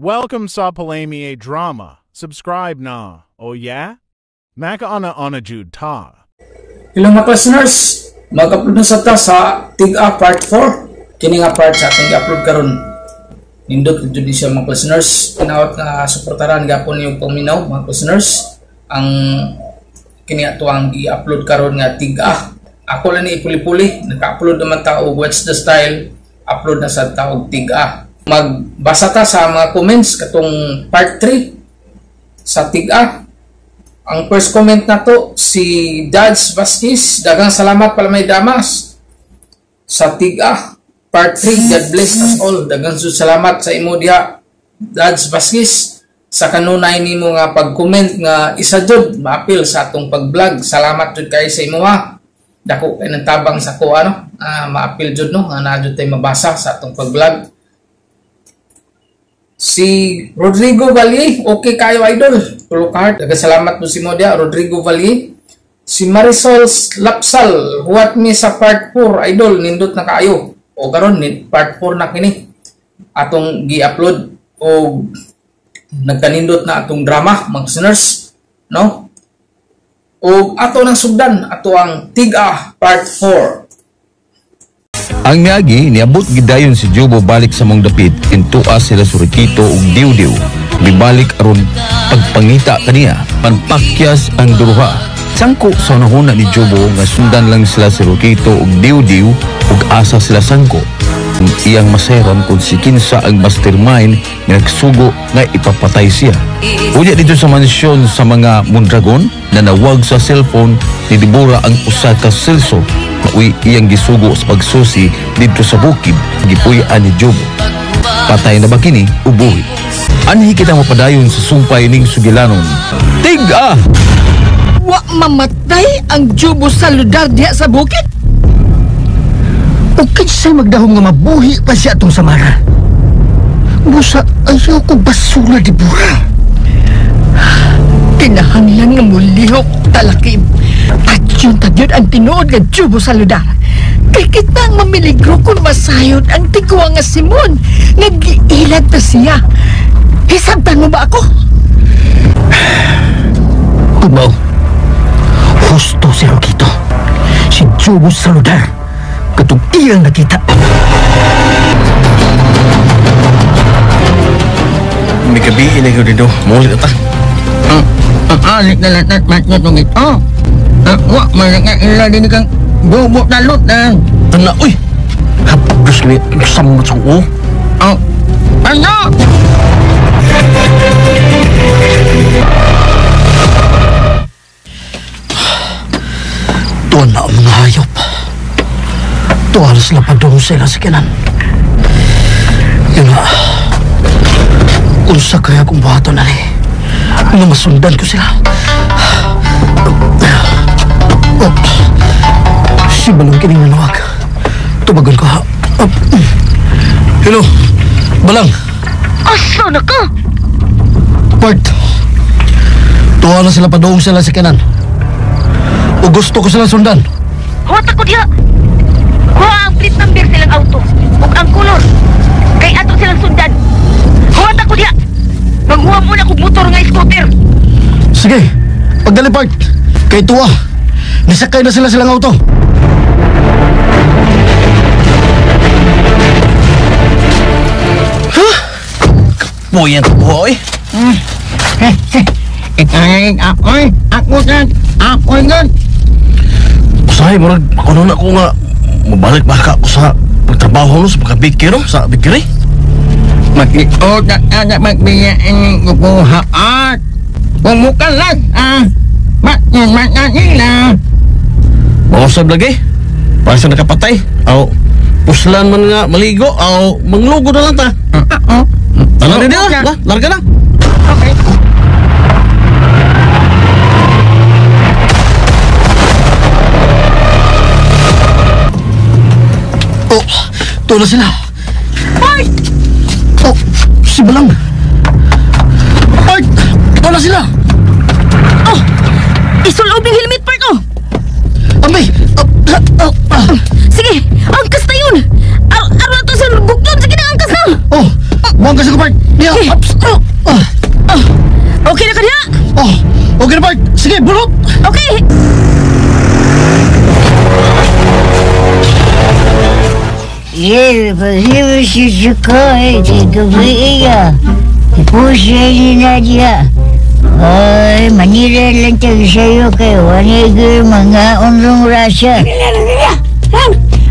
Welcome sa Palamie Drama. Subscribe na. Oh yeah? Maka ana Jude ta. Hello mga listeners, mag-upload na sa ta sa Tig-A Part 4. Kini nga part sa ating i-upload karon. Nindot na judicial mga listeners. Pinawat nga suportaran gapon yung paminaw mga listeners. Ang kini ato ang i-upload karon nga Tig-A. Ako lang ni ipuli-puli. Naka-upload naman tao What's the Style. Upload na sa tao Tig-A. Magbasa ta sa mga comments katong part 3 sa Tig-A. Ang first comment na to si Dads Vasquez. Dagang salamat pala may damas sa Tig-A part 3. God bless us all. Dagang salamat sa imo diha Dads Vasquez sa kanunay nimo nga pag-comment nga isa jud maapil sa atong pag-vlog. Salamat jud kay sa imo ha. Dako kay nang tabang sa ko maapil jud no nga na jud tay mabasa sa atong pag-vlog. Si Rodrigo Valle, okay kayo idol. Tulo card. Salamat po si Modia, Rodrigo Valle. Si Marisol Lapsal, huwat mi sa part 4 idol, nindot na kayo. O karon part 4 na kini. Atong gi-upload o nagkanindot na atong drama, mga listeners, no? O ato nang sugdan, ato ang Tig-A part 4. Ang miagi niabot gidayon si Jobo balik sa mong dapit intua sila Surikito ug Diwdiw. Mibalik aron pagpangita kaniya panpakyas ang duruha. Sangko sa nahuna ni Jobo nga sundan lang sila si Surikito ug Diwdiw ug asa sila sangko. Iyang maseron kung si kinsa ang mastermind nga nagsugo nga ipapatay siya. Unya dito sa mansyon sa mga Mondragon na nawag sa cellphone ni Deborah ang usa ka selso uy iyang gisugo sa pagsusi dito sa bukid gipuy-an ni Jobo. Patay na ba kini ubuhi? Anhi kita mapadayon sa sumpay ning sugilanon. Tig-A! Wa mamatay ang Jobo sa lugar diha sa bukid? O kinsay magdahong nga mabuhi pa siya itong samara? Busa ayaw ko basura di bura. Kinahanglan nga mulihok talakib. At yun tadyod ang tinuod nga Jobo sa lugar. Kay kitang mamiligro kung masayod ang tigwa nga Simon. Nag-iilad pa siya. Hisabtan mo ba ako? Tumaw. Husto si Rokito. Si Jobo sa lugar. Katong iyang nakita. May gabi na yun dito. Mulit na ta. Alit na lahat matutong ito. Wak malangak ila din kang bubuk talot na. Tana, uy! Hapagos ni samot sa uo. Ano? Tuwan na ang mga hayop. Tuwan sila padung sila sa kinan. Yun nga. Unsa kaya kung buhato na ni. Nga masundan ko sila. Si Balang kining nanawag. Tubagan ko ha. Hello, Balang. Asa na ka? Part. Tuwa na sila padoong sila sa kanan. O gusto ko sila sundan. Huwag ako diha. Huwag ang plate number silang auto. Huwag ang kulor. Kay ato silang sundan. Huwag ako diha. Maghuwag muna kong motor nga scooter. Sige, pagdali Part. Kay tuwa. Nisakay na sila silang auto. Kapuyan to boy. Ako yan. Usahay mo ako na ako nga mabalik baka ako sa pagtrabaho no sa pagkabikir no sa bikiri. Mag-iot at anak magbiyaan ng kukuhaat. Kung mukalas, matyan nila. Mausab lagi. Para sa nakapatay. Aw, puslan man nga maligo. Aw, manglugo na lang ta. Ano rin nila? Larga na. Okay. Oh, tuwa na sila. Hoy! Oh, si Balang. Part, tuwa na sila. Oh! Isulob yung helmet part ko! Ambay! Sige! Angkas na yun! Araw to sa bukton! Sige na, angkas na! Oh, buwang ka sa kapart. Niya! Okay. Okay na ka diha? Oh, okay na, Bart. Sige, bulot. Okay. Ye, спасибо, Шишикай, ты говорила. Пусть не Надя. Ay, manira lang tayo sa'yo kayo. Anigir mga unrong rasya.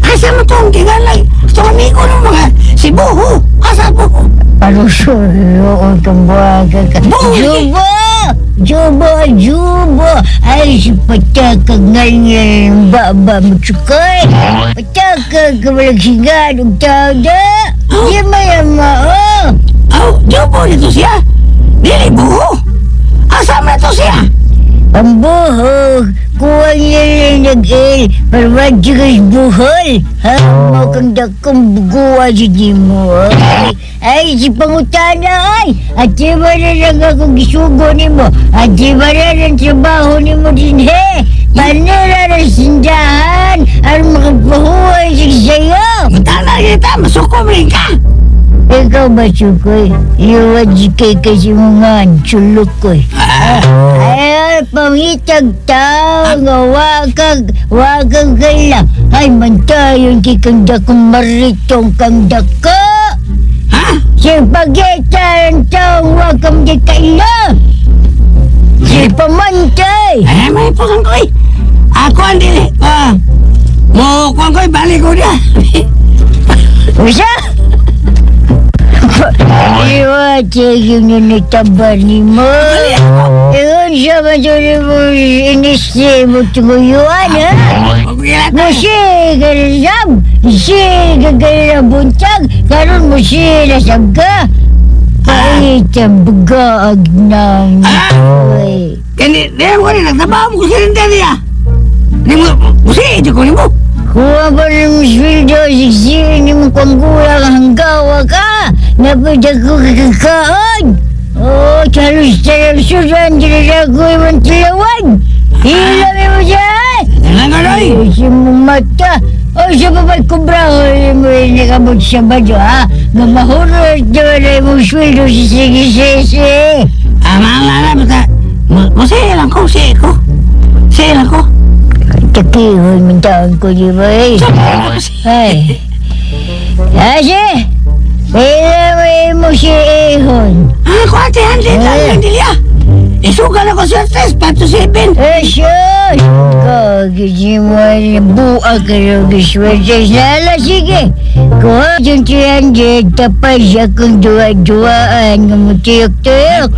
Asa mo itong kinalay? Ito amigo ng mga si Buho. Asa Buho? Palusuyo o tumbaga ka. Juba! Juba! Juba! Ay, si patakag ngayon baba mo tsukay. Patakag ka malagsigad ang tao da. Di mayama, oh! Oh, Juba nito siya. Dili Buho. Asa mo ito siya? Ang buhog, kuha niya lang nag-il, parwadyo ka's buhol. Ha, mo kang dakong buguwa si mo. Ay, si pangutana ay, at di ba na lang akong gisugo ni mo, at di ba na lang trabaho ni mo din he. Panira ng sindahan, ang makagpahuhay sa'yo. Tala kita, masukom rin ka. Ikaw ba, Sukoy? Iwan si kay kasi mga sulok ko. Ay, pangitag tao nga wakag kala. Ay, mantayon kikang dakong maritong kang dako. Ha? Si pagkita ng taong wakang di kala. Si pamantay. Ay, may pukan ko eh. Ako ang dili. Mo kuhan ko eh, balik ko na. Usa? Iwa, yung nanitabar ni mo. Iwan siya matuli mo inistri mo tunguyuan, ha? Musi ka na sab. Si ka na buntag. Karoon mo si nasab ka. Kahit ang bagaag ng ako'y. Hindi mo rin nagtabaho mo ko sa rinda niya. Hindi mo, musi, ito ko ni mo. Kuha ba ng sweldo, siksirin mo kung kulang hanggawa ka. Napadag ko kakakaon. Oh, talos sudan, dinala ko yung tilawan. Hilami mo dyan. Nangangaroy. Ayusin mo mata. O, sa babay kubraho mo yung nakabot sa badyo, ha? Gamahurot naman na yung sweldo si sige-sisi. Mga basta, masaya lang ko, saya ko. Saya lang ko. Takihon mo taon ko, di ba eh? Ay. Asi! Pila mo si Ehon. Ako ate, 100 lang yung dilya. Isugal ako sa test, 5 to 7. Asyos! Kagisi mo na buwag ka ng giswerte. Sala, sige. Kuha yung 300, tapos akong duwa-duwaan ng mutiyok-tuyok.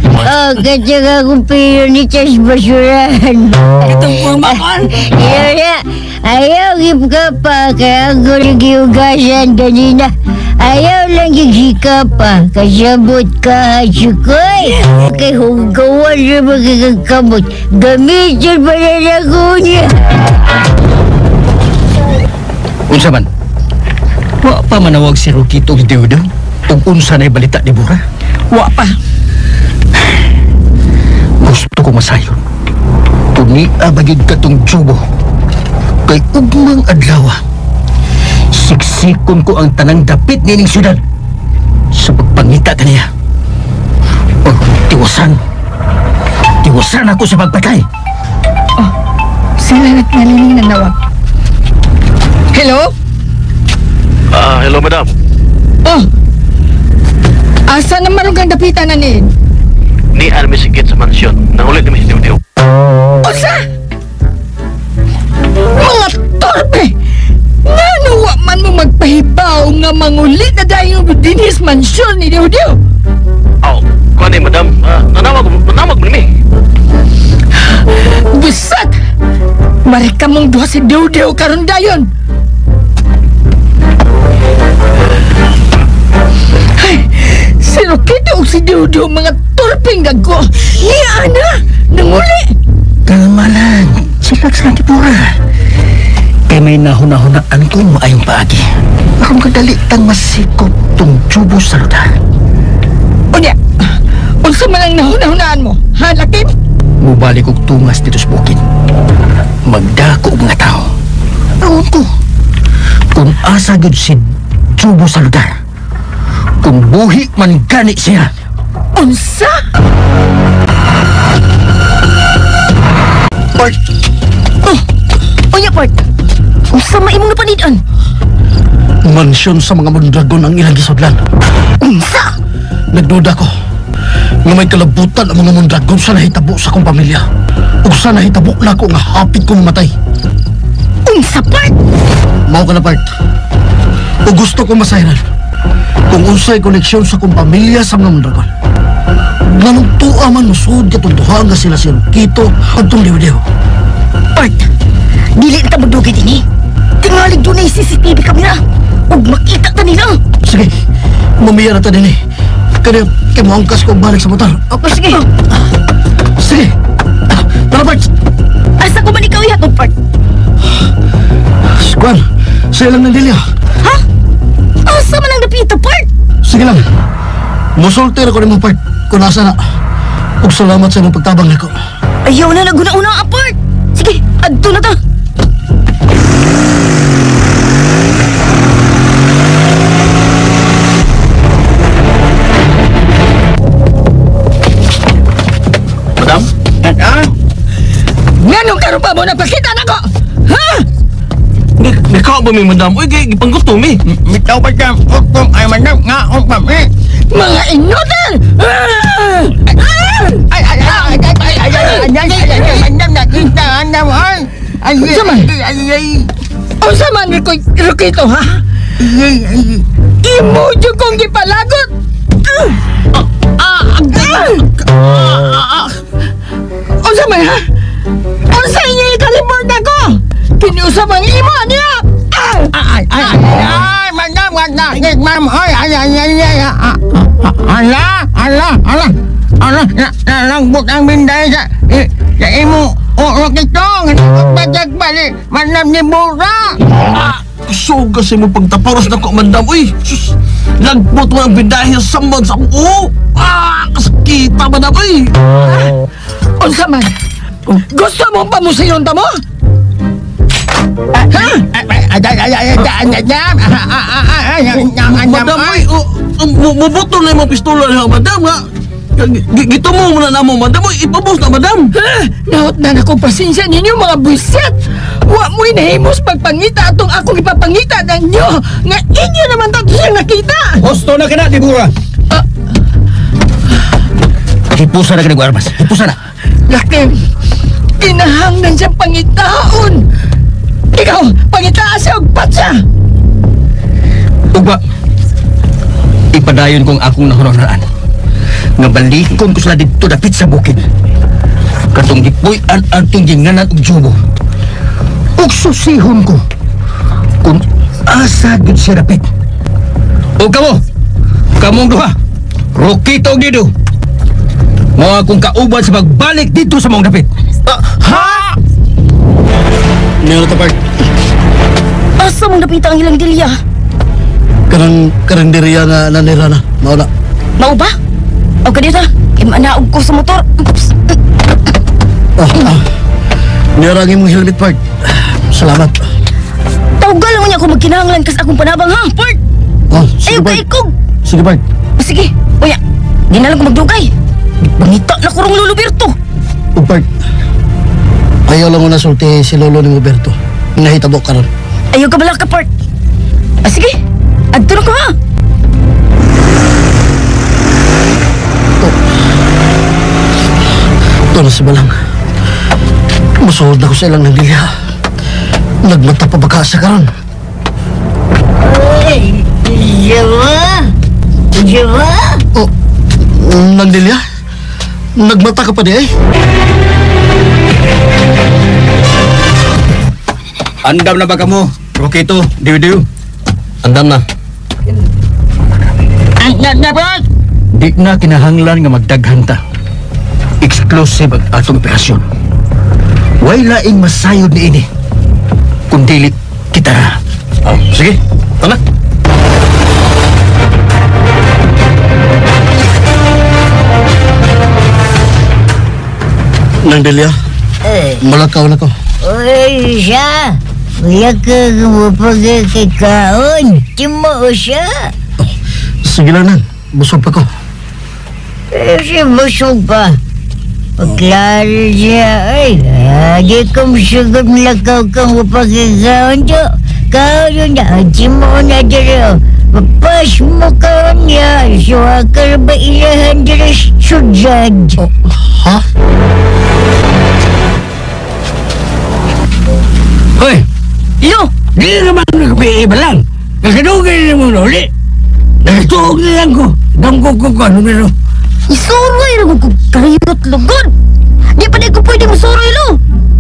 Katsaga kong pilo ni Tas Basurahan. Itong purmakon. Ayaw na. Ayaw gip ka pa, kaya ako nagiugasan kanina. Ayaw lang gigsika pa, kasabot ka, Sukoy. Kay hugawan na magkakakamot, gamitin pa na ako niya. Unsa man? Wa pa manawag si Rokito Diudo? Ug unsa na'y balita ni Bura? Wa pa. Gusto ko masayon. Tunia bagid katong Jubo. Kay ugmang adlaw. Siksikon ko ang tanang dapit nining syudad sa pagpangita kaniya. O, tiwasan ako sa pagpatay. Sila na't nalining na nawag. Hello? Hello, madam. Oh. Asa na marungang dapitan na ni? Ni Army Sigit sa mansyon. Nangulit kami si Diw-Diw. Osa? Mga torpe! Nanuwa man mo magpahibaw nga mangulit na dahil yung dinis mansyon ni Diw-Diw. Aw, kuha ni madam. Nanawag mo ni. Bisat! Marika mong duha si Diw-Diw karon dayon. Ay, si Rokito o si Diw-Diw mga torpeng gago. Niya na! Nanguli! Kalma lang. Chillax lang, Tipura. Kay may nahuna-hunaan ko maayong paagi. Akong kadalitang masikop tong Jubo sa lugar. Unya! Unsa man ang nahuna-hunaan mo? Ha, Lakim? Mubalik og tungas dito sa bukid. Magdako og mga tao. Ewan ko. Kung asa gud si Jubo sa lugar. Kung buhi man gani siya. Unsa? Part, Unya, Port. Unsa maimong napanidan? mansyon sa mga Mondragon ang ilang gisudlan. Unsa? Nagduda ko nga may kalabutan ang mga Mondragon sa nahitabo sa akong pamilya. Ug sa nahitabo na ako nga hapit kong matay. Unsa, Port? Mao ka na, Part. O gusto ko masayran kung unsay koneksyon sa akong pamilya sa mga Mondragon. Ganong tuwa man musud katunduhan nga sila si Rukito at itong Diw-Diw. Port, dili na tabudugay din eh. Tingalig doon ay CCTV kamera. Huwag makita ta nila. Sige, mamaya na ta din eh. Kaya mo angkas ko balik sa motor. O, sige. Sige. Tara, Part. Asa ko man ikaw ihatod, Port? Squan, sa'yo lang ng dilya. Ha? Asa man ang napita, Port? Sige lang. Musultir ako ni mo, Part. Kung nasa na. Ug salamat sa imong pagtabang nako. Ayaw na naguna-una, Port. Sige, adto na ta. Madam? Nganong karon pa mo napakita nako? Ha? Nikaw ba may madam? Uy, gipanggutom eh. Bitaw pa siya, hukom ay manap nga ang kami. Mga inotel! Manap nakita, anam ay. O sa man Rukito, ha? Imo dyan kong gipalagot! O sa man, ha? O sa inyo ikaliport ako! Kiniusap ang imo niya! Manap nga nakit, ma'am. Ala, nalangbot ang binday sa imo. Rukito, nagpagpagpag balik, manap ni Bura. So kasi mo pagtaparos na ko, madam. Uy, sus. Lagpot mo ang bidahe sa samad sa ako. Kasakita, madam. Uy. Unsa man? Gusto mong pamusayon ta mo? Ha? Madam, uy. Bubutol na yung mga pistola niya, madam. Gito mo muna na mo, madam. Uy, ipabos na, madam. Naot na nako pasensya ninyo mga buisit. Wa mo'y nahimos pagpangita atong akong ipapangita ninyo. Nga inyo naman tato siyang nakita. Gusto na ka na, Dibura. Hipusa na ka na, Armas. Hipusa na. Lakin, kinahanglan siyang pangitaon. Ikaw, pangitaan siya og patsa. Ugba, ipadayon kong akong nahunahunaan. Nga balikon ko sila dito dapit sa bukid. Katong gipuy-an ating ginganan og jubo. Ug susihon ko kung asa gid siya dapit. O kamong duha, Rukito ug Diw. Mao akong kauban sa pagbalik dito sa mong dapit. Ha? Nero to, Part. Asa mong napita ang ilang dilya? Karang diriya nga nanira na. Mao na. Mao ba? O kanita, imanaog ko sa motor. Nero ang imong helmet, Part. Salamat. Tawgal lang niya ako magkinahanglan kas akong panabang, ha, Port? Sige, Ayaw Part. kaikog. Sige, Part. Sige, uya, di na lang ko magdugay. Bangita na kurong Lolo Berto. Ug, Part. Ayaw lang mo na sulti si Lolo ni Roberto. Nahitabo ka ron. Ayaw ka bala ka, Port. Sige, adto na ko, ha? Ito na si Balang. Masuhod ako sa ilang nagdilya. Nagmata pa baka sa karon. Ay, Jawa? Jawa? Oh, nagdilya? Nagmata ka pa di eh? Andam na ba kamo? Rukito, Diw-Diw. Andam na. Dapat? Di na kinahanglan nga magdaghan ta. Exclusive ang atong operasyon. Way laing masayod ni ini. Kundi kita na. Sige, tala. Nagdilya, malakaw na ko. Uy, siya. Wala ka mapagkakaon. Timo siya. Sige lang nan, busog pa ko. Siya busog pa. Pagklaro siya, ay, lagi kong sugod lakaw kang mapagagawan siya. Kau na, aji mo na dito. Mapas mo ka niya. Suha ka ba ilahan dito sujad? Ha? Hoy! Iyo! Di naman nagpiiba lang. Kasadugay na mo na uli. Nagtuog na lang ko. Damgo ko ano na no. Isuroy na ko kayot lugod. Di pa di ko pwede masuroy lo.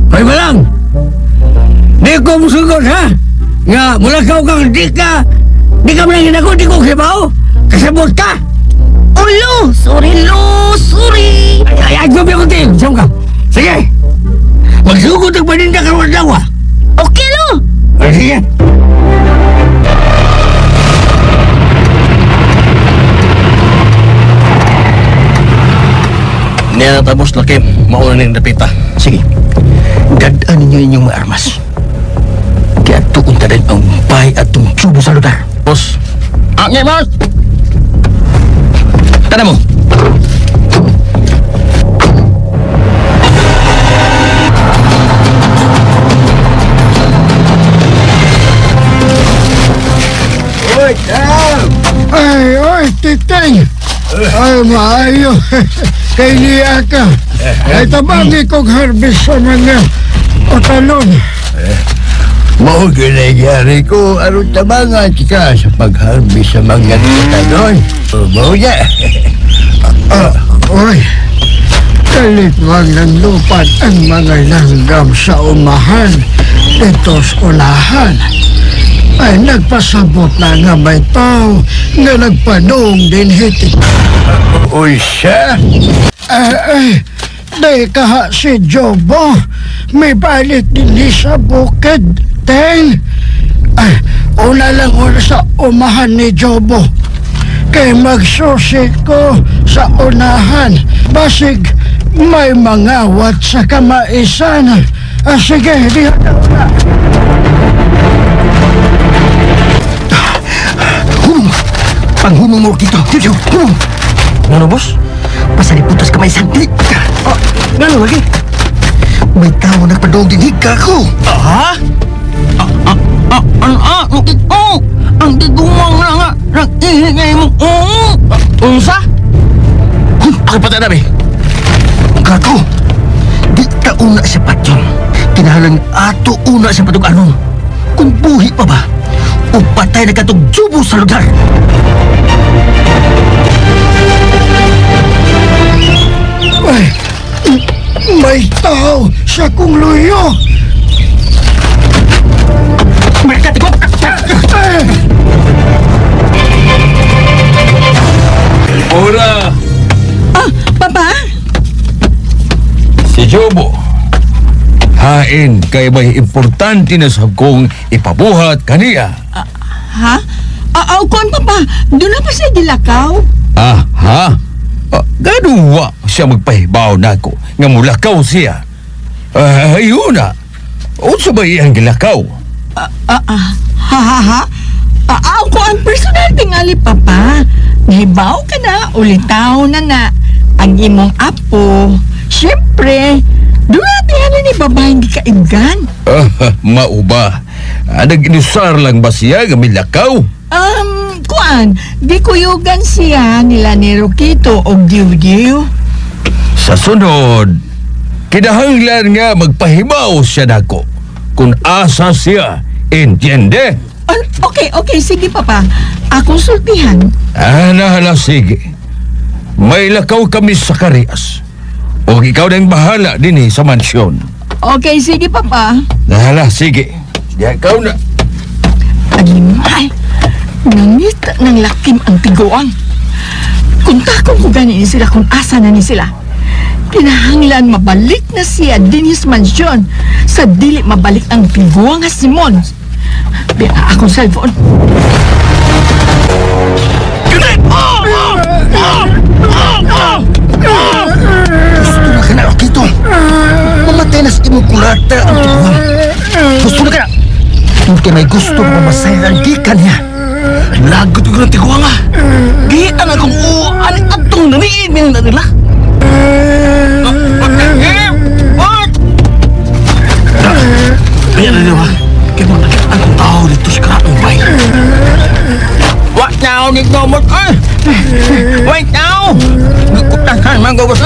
Hoy balang! Di ko musugod ha? Nga mula kang di ka malangin ako, di ko kibaw. Kasabot ka. Ulo! Sorry lo! Sorry! Ay, gabi ako din. Siyam ka. Sige. Magsugod ang paninda karuan dawa. Okay lo! Ay, sige. Niya tapos laki, mauna na yung dapita. Sige, dadaan ninyo inyong mga armas. Kaya tuon ta rin ang bahay at itong tubo sa lugar. Boss. Okay, boss! Tanda mo. Oy, Tam! Ay, Titeng! Ay, maayo. Kay niya ka. Ay, tabagi kong harvest sa mga otalon. Mao ginayari ko aron tabangan ka sa pag-harvest sa mga otalon. Mao niya. Oy, kalit wag ng lupad ang mga langgam sa umahan dito sa ulahan. Ay, nagpasabot na nga may tao nga nagpadong din hitik. Uy siya? Day kaha si Jobo. May balik din sa bukid, Teng. Ay, una lang sa umahan ni Jobo. Kay magsusi ko sa unahan. Basig may mga wat sa kamaisan. Sige, diha na una. Panghunong mo dito. Dito. Ano, boss? Pasaliputas ka may santi. Gano'n lagi? May tao nagpadong din hika ko. Ha? Ang digumang na nga. Nag-ihingay mo. Unsa? Ako pa tanabi. Gago. Di ka una sa patyon. Kinahalang ato una sa patog-anong. Kung buhi pa ba? O patay na katong jubo sa lugar. Ay, may tao sa kong luyo. Mereka ko. Ora! Papa? Si Jobo. Hain kay may importante na sa kong ipabuhat kaniya. Ha? Kon, Papa. Doon na pa siya gilakaw? Ha? Gaduwa siya magpahibaw na ako nga mulakaw siya. Ayun na. Unsa ba iyang gilakaw? Ako ang personal tingali, Papa. Hibaw ka na, ulitaw na nga. Ang imong apo. Siyempre, duratihan na ni babae hindi ka imgan. Mauba. Nag-inusar lang ba siya nga milakaw? Kuan, di kuyugan siya nila ni Rokito o Diw-Diw. Sa sunod, kinahanglan nga magpahibaw siya nako kung asa siya. Entiende? Okay, sige, Papa. Akong sultihan. Hala, sige. May lakaw kami sa Karias. O ikaw na yung bahala din sa mansyon. Okay, sige, Papa. Hala, sige. Ikaw na. Animal. Nangita ng lakim ang tiguang. Kung takong ko ganin sila kung asa na ni sila. Kinahanglan mabalik na siya din sa mansyon sa dili mabalik ang tiguang nga Simon. Biya akong cellphone. Gusto na ka na, Rokito. Mamatay na sa imong kulata ang tiguang. Gusto na ka na. Hindi may gusto mamasaya ang gikan niya. Lagot ko ng tiguang nga. Gihan akong uan atong naniin min na nila. Ayan na nila. Kaya mo nakita akong tao dito sa karatong bay. Wait now, dito mo. Wait now. Gukutasan mga gawas.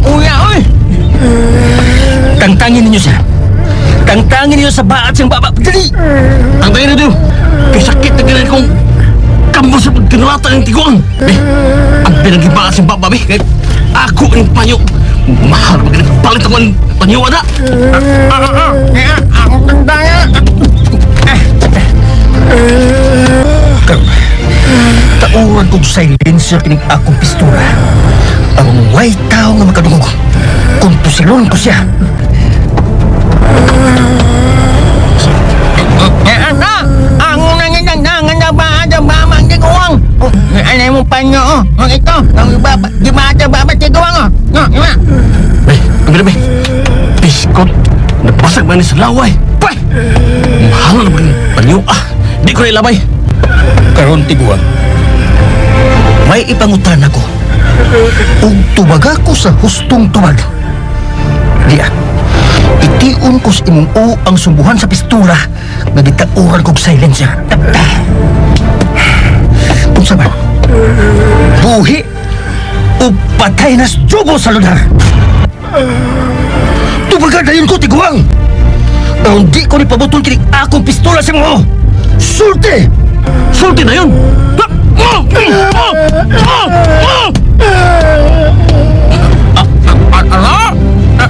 Uya, oy. Tangtangin ninyo siya. Tangtangin ninyo sa baat siyang baba. Dali. Tangtangin ninyo. Kaya sakit na ganun kong kambo sa pagtinulatan ng tiguang. Ang pinag-ibaat siyang baba, kaya ako ang panyo. Mahal ba ganun. Palit ako ang panyo, ada. Ako tangtangin. Tauran kong silencer kining akong pistura. Ang white tao nga makadungog. Kung pusilon ko siya. Ang nangangangan na ba magtiguang? Anay mo panyo, ito. Di ba tiguang? Be, biskot. Nagbasag ba ni sa laway? Pway! Mahal na ba ni panyo? Di ko na ilabay. Karon tiguang. May ipangutan ako. Ug tubag ako sa hustong tubag. Diya, itiun ko sa imong ang sumbuhan sa pistura nga gitauran kog silencer. Kung saban, buhi o patay na jubo sa lugar. Tubagan na yun ko, tiguang. Ang di ko ni pabutol kinig akong pistola sa mga sulti! Sulti na yun! Ano?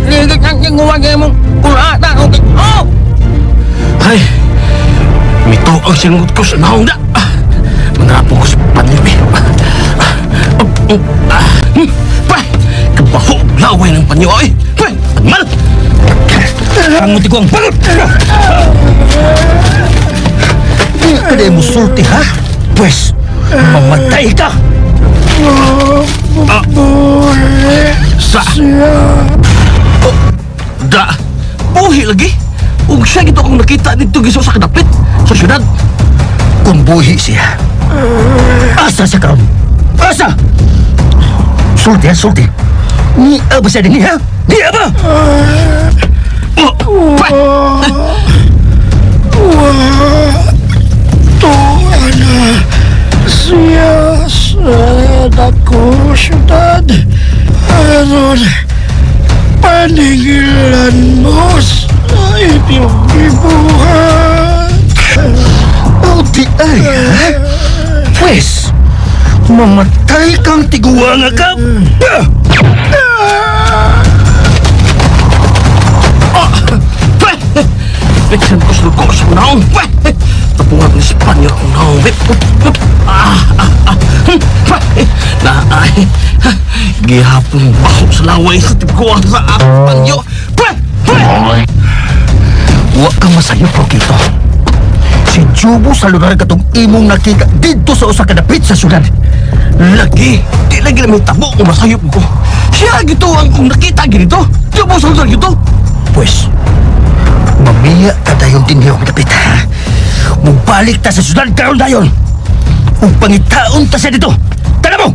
Ligit ang tinguwagay mong kulata. Ay, mito ang sinungot ko sa naong da. Manapong ko sa panlibi. Pay, kabaho laway ng panyo ay. Pay, mal! Ang muti ko ang pagod. Kada mo sulti ha? Pues, mamatay ka! Sa... Da... Buhi lagi! Ug siya gito akong nakita dito giso sa kadapit sa syudad. Kung buhi siya, asa siya karon? Asa? Sulti ha, sulti. Ni ba siya din ha? Ni ba? Tuana siya sa dako syudad. Aron panigilan mo sa inyong ibuhat. O di ay ha? Pues, mamatay kang tiguang ka. Peksan ko sa lugo sa naong. Tapungan ni Espanyol ang naong. Naay. Gihapong baho sa laway sa tiguang sa Espanyol. Huwag kang masayo, Prokito. Si Jubo sa lugar katong imong nakita dito sa usa ka dapit sa syudad. Lagi, di lagi namin tabo kung masayop ko. Siya gito ang kung nakita ganito. Jubo sa lugar gito. Pues, mamaya ka tayong tiniyong dapit, ha? Mubalik ta sa syudad karon dayon. Kung pangitaon ta siya dito. Tala mo!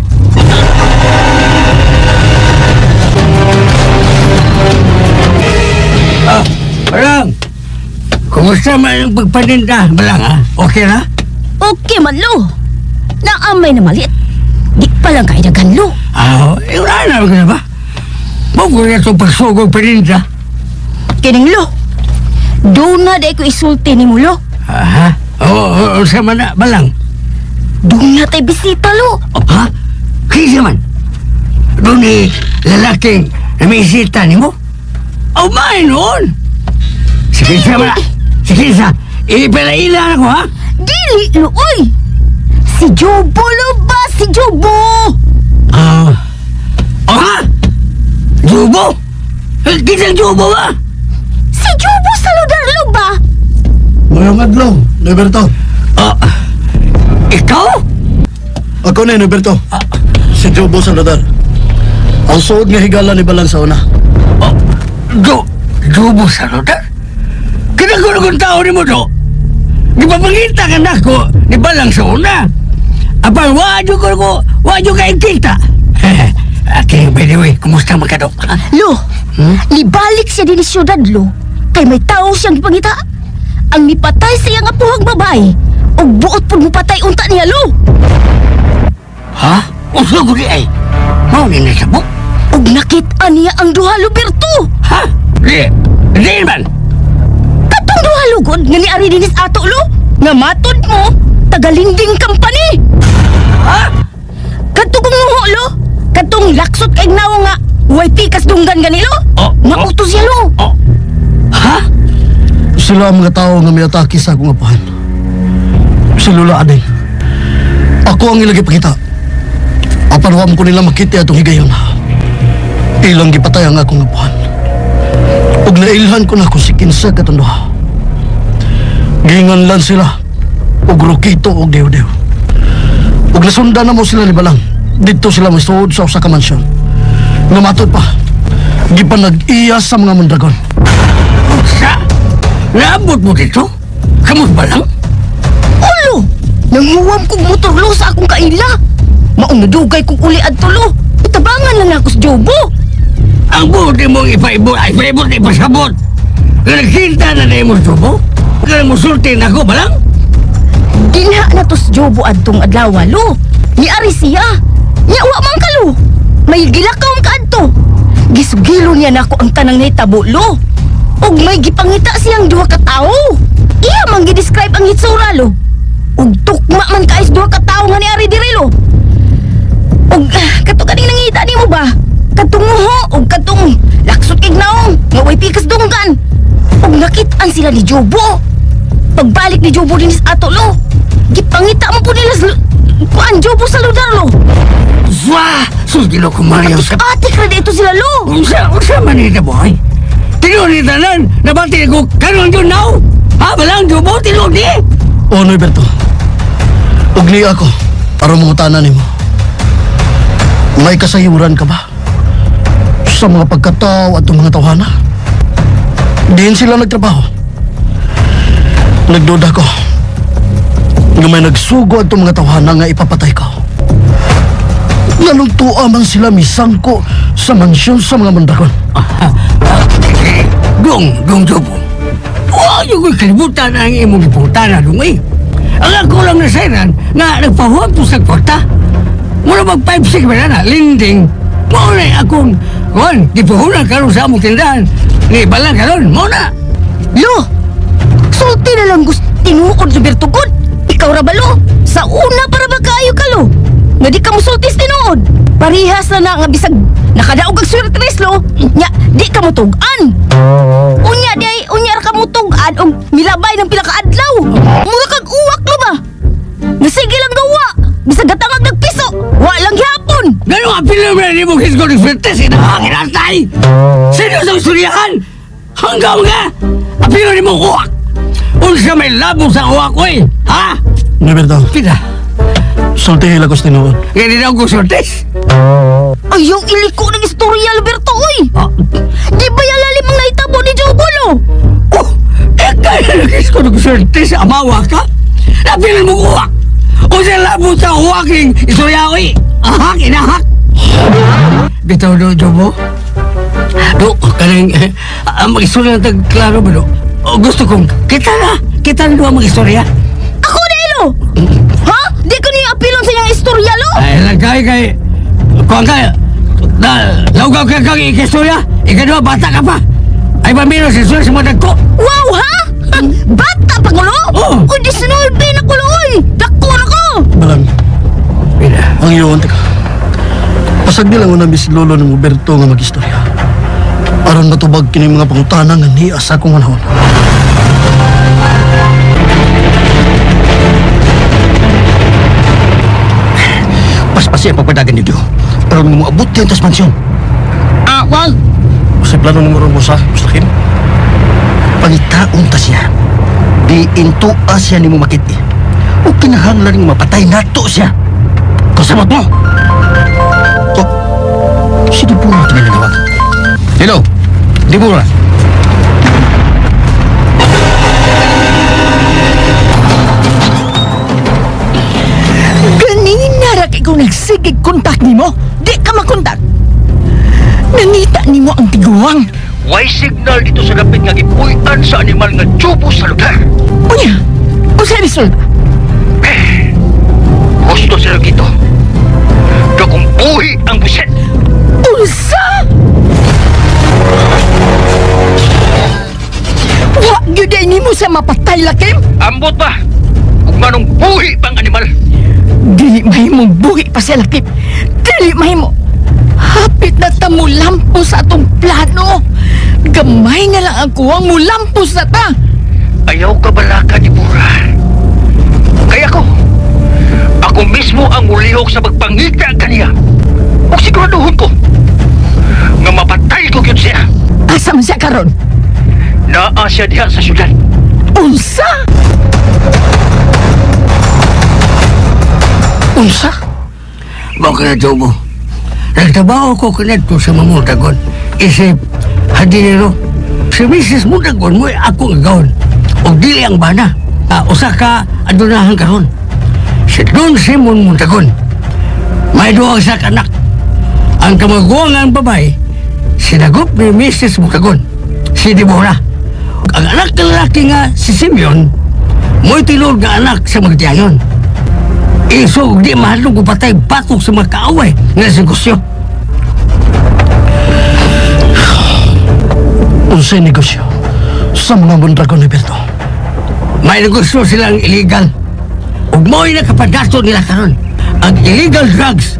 Balang! Kumusta man yung pagpaninda, Balang, ha? Okay na? Okay man, Lo. Naamay na malit. Di pa lang kayo naganlo. Wala na ka na ba? Bago na itong pagsugog paninda. Kining, Lo. Doon na day ko isulti ni mo, Lo. Ha? Oo, sama na, Balang. Doon na tayo bisita, Lo. Ha? Kaya man? Doon ni lalaking namisita ni mo? May noon! Sige, sama na. Sige, ipalailan ako, ha? Dili, Lo, oy. Si Jobo, Lo ba? Si Jobo. Ha? Jobo? Kisang Jobo, ba? Si Jobo sa lugar, Lo ba? Mayroong adlaw, Neberto. Ikaw? Ako na, Neberto. Si Jobo Saludar. Ang suod nga higala ni Balang sa una. Jobo Saludar? Kinagunagon tao ni mo, do? Di ba mangita ka na ko di ba lang sa una? Apang wadyo kayo kita. Okay, by the way, kumusta magkado? Lo, nibalik siya din ni syudad, Lo. Kay may tao siyang ipangita. Ang nipatay siya nga puhang babae. O buot po mupatay unta niya, Lo. Ha? Uso ko di ay. Mau ni nasabok? Og nakita niya ang duha, Luberto. Ha? Di man. Katong duha lugod nga ni Ari dinis ato, Lo. Nga matod mo, tagalinding company. Ha? Katong kumuho, Lo. Katong laksot kay nawa nga. Huwag pikas dunggan ganilo. Mautos siya, Lo. Ha? Sila ang mga tao nga may atake sa akong apahan. Si Lula Aday. Ako ang ilagi pakita. Apanawam ko nila makiti atong higayon. Ilang gipatay ang akong apahan. Ug nailhan ko na kung si kinsa katanduha. Gingan lang sila. Ug Rokito ug Dew-Dew. Ug nasundan na mo sila ni Balang. Dito sila masuod sa usa ka mansyon. Namatod pa. Gipanag-iya sa mga mandragon. Sa? Naabot mo dito? Kamus ba lang? Ulo! Nanguwam kong motor, Lo, sa akong kaila. Maunadugay kong uli at tulo. Itabangan lang ako sa Jobo. Ang buti mong ipaibot na ipasabot. Kaya nagsinta na na mo sa Jobo? Kaya mo sultin ako ba lang? Dinha na to sa Jobo adtong adlaw, Lo. Ni Ari siya. Nyawa man ka, Lo. May gilakaw ka adto. Gisugilo niya na ako ang tanang nahitabo, Lo. Og may gipangita siyang duha ka tawo. Iya man gidescribe ang hitsura, Lo. Og tukma man kais duha ka tawo nga ni Ari diri, Lo. Og kato kaning nangita nimo ba? Katong muho og katong laksot kay naong nga way pikas dunggan. Og nakitaan sila ni Jobo. Pagbalik ni Jobo din sa ato, Lo. Gipangita mo po nila sa kuan Jobo sa lugar, Lo. Wah! Sultilo ko, Mario. Atik na dito sila, Lo. Unsa man ito, boy? Tinunitanan, nabati ko, kanon yun now? Ha, balang, Jobo, tinudi? O, Norberto. Ugli ako para mangutanan nimo. May kasayuran ka ba sa mga pagkatao at mga tawhana? Diin sila nagtrabaho. Nagduda ko nga may nagsugo at mga tawhana nga ipapatay ka. Nalugtua man sila misangko sa mansyon sa mga mandragon. Dong, Jobo. Huwag yung kalibutan ang imong iputana, dong eh. Ang ako lang nasairan nga nagpahuwag po sa kwarta. Muna mag 5-6 ba na, linding. Muna akong, gipahunan ka rin sa among tindahan. Ni balang ka rin, muna. Lo, sulti na lang gusto tinuod sa Bertugod. Ikaw ra ba, Lo? Sa una para ba kayo ka, Lo? Nga di ka mo sultis tinuod. Parihas na nga bisag nakadaog ang swerte, Lo. Nya, di ka mo tugan. Unya ra ka mo tugan o milabay ng pinakaadlaw. Mura kag uwak, Lo ba? Nasige lang gawa. Bisag gatangag nagpiso. Wa lang gyapon. Ganun ang pinamera ni mong hisgo ng swerte, sinahangin ang tay. Sino sa istoryahan? Hanggang nga, ang pinamera ni mong uwak. Unsa may labo sa uwak ko eh, ha? Norberto, Pita, sultihil ako sa tinuod. hindi na ako sortes. Ayaw iliko ng istorya, Alberto, oy. Di ba yung lalim ang naitabo ni Jobo, Lo? Oh, kaya nagis ko ng sortes, amawa ka? Napilan mong uwak. Unsa labo sa uwak ng istorya ko eh. Ahak, inahak. Bitaw do, Jobo. Do, kanang, mag-istorya na tagklaro ba, do? Gusto kong, kita na doon mag-istorya. Ako na, Lo. Ha? Di ko niya apilon sa iyang istorya, Lo. Ay, lagay kay, kuhan ka, laugaw ka kang ikistorya, ikadua, bata ka pa. Ay, pamino sa istorya sa mga dagko. Wow, ha? Bata pa ko, Lo? Oo. O, 19 na ko, Lo, oy. Dako na ko. Balang, Pina. ang iyon, teka. Pasag nila nga namin si Lolo ng Roberto nga mag-istorya. Aron matubag kini mga pangutana nga niya sa akong manahon. Paspasi ang pagpadagan niyo, pero nung maabot yan tas mansyon. Wal. Sa plano ng mo sa Mustakim? Pangitaon ta siya. Di into siya ni mo makiti. O kinahanglan ng mapatay nato siya. Kasabot mo! Oh, si Dibura ito may nanawag. Hello, Dibura. nagsigig kontak nimo, di ka makontak. Nangita nimo ang tiguang. Way signal dito sa dapit nga gipuy-an sa animal nga tsubo sa lugar. Unya, usa resolba. Gusto sila dito. Kung buhi ang buset. Unsa? Wa gyud ay nimo sa mapatay lakim? Ambot ba? Kung manong buhi pang animal. Dili mahimong buhi pa sa lakip. Dili mahimo. Hapit na ta mo lampos sa atong plano. Gamay na lang ang kuwang mo lampos na ta. Ayaw ka balaka ni Bura. Kaya ako mismo ang mulihok sa pagpangita kaniya. O siguraduhon ko nga mapatay ko yun siya. Asa man siya karon? Naa siya diha sa syudad. Unsa? Unsa? Baka na Jobo. Nagtrabaho ko kanadto sa Mamultagon. Isip, hadinero, si Mrs. Multagon mo'y ako agawon. O dili ang bana. Usa ka adunahan karon. Si Don Simon Multagon. May duwag sa anak. Ang kamaguangan babae, sinagop ni Mrs. Multagon, si Deborah. Ang anak ng lalaki nga si Simeon, mo'y tilog na anak sa magtiayon. Iso, di mahalong ko patay batok sa mga kaaway nga negosyo. Unsay negosyo sa mga Mondragon ni Berto? May negosyo silang illegal. Ug mo'y nakapadato nila karon ang illegal drugs.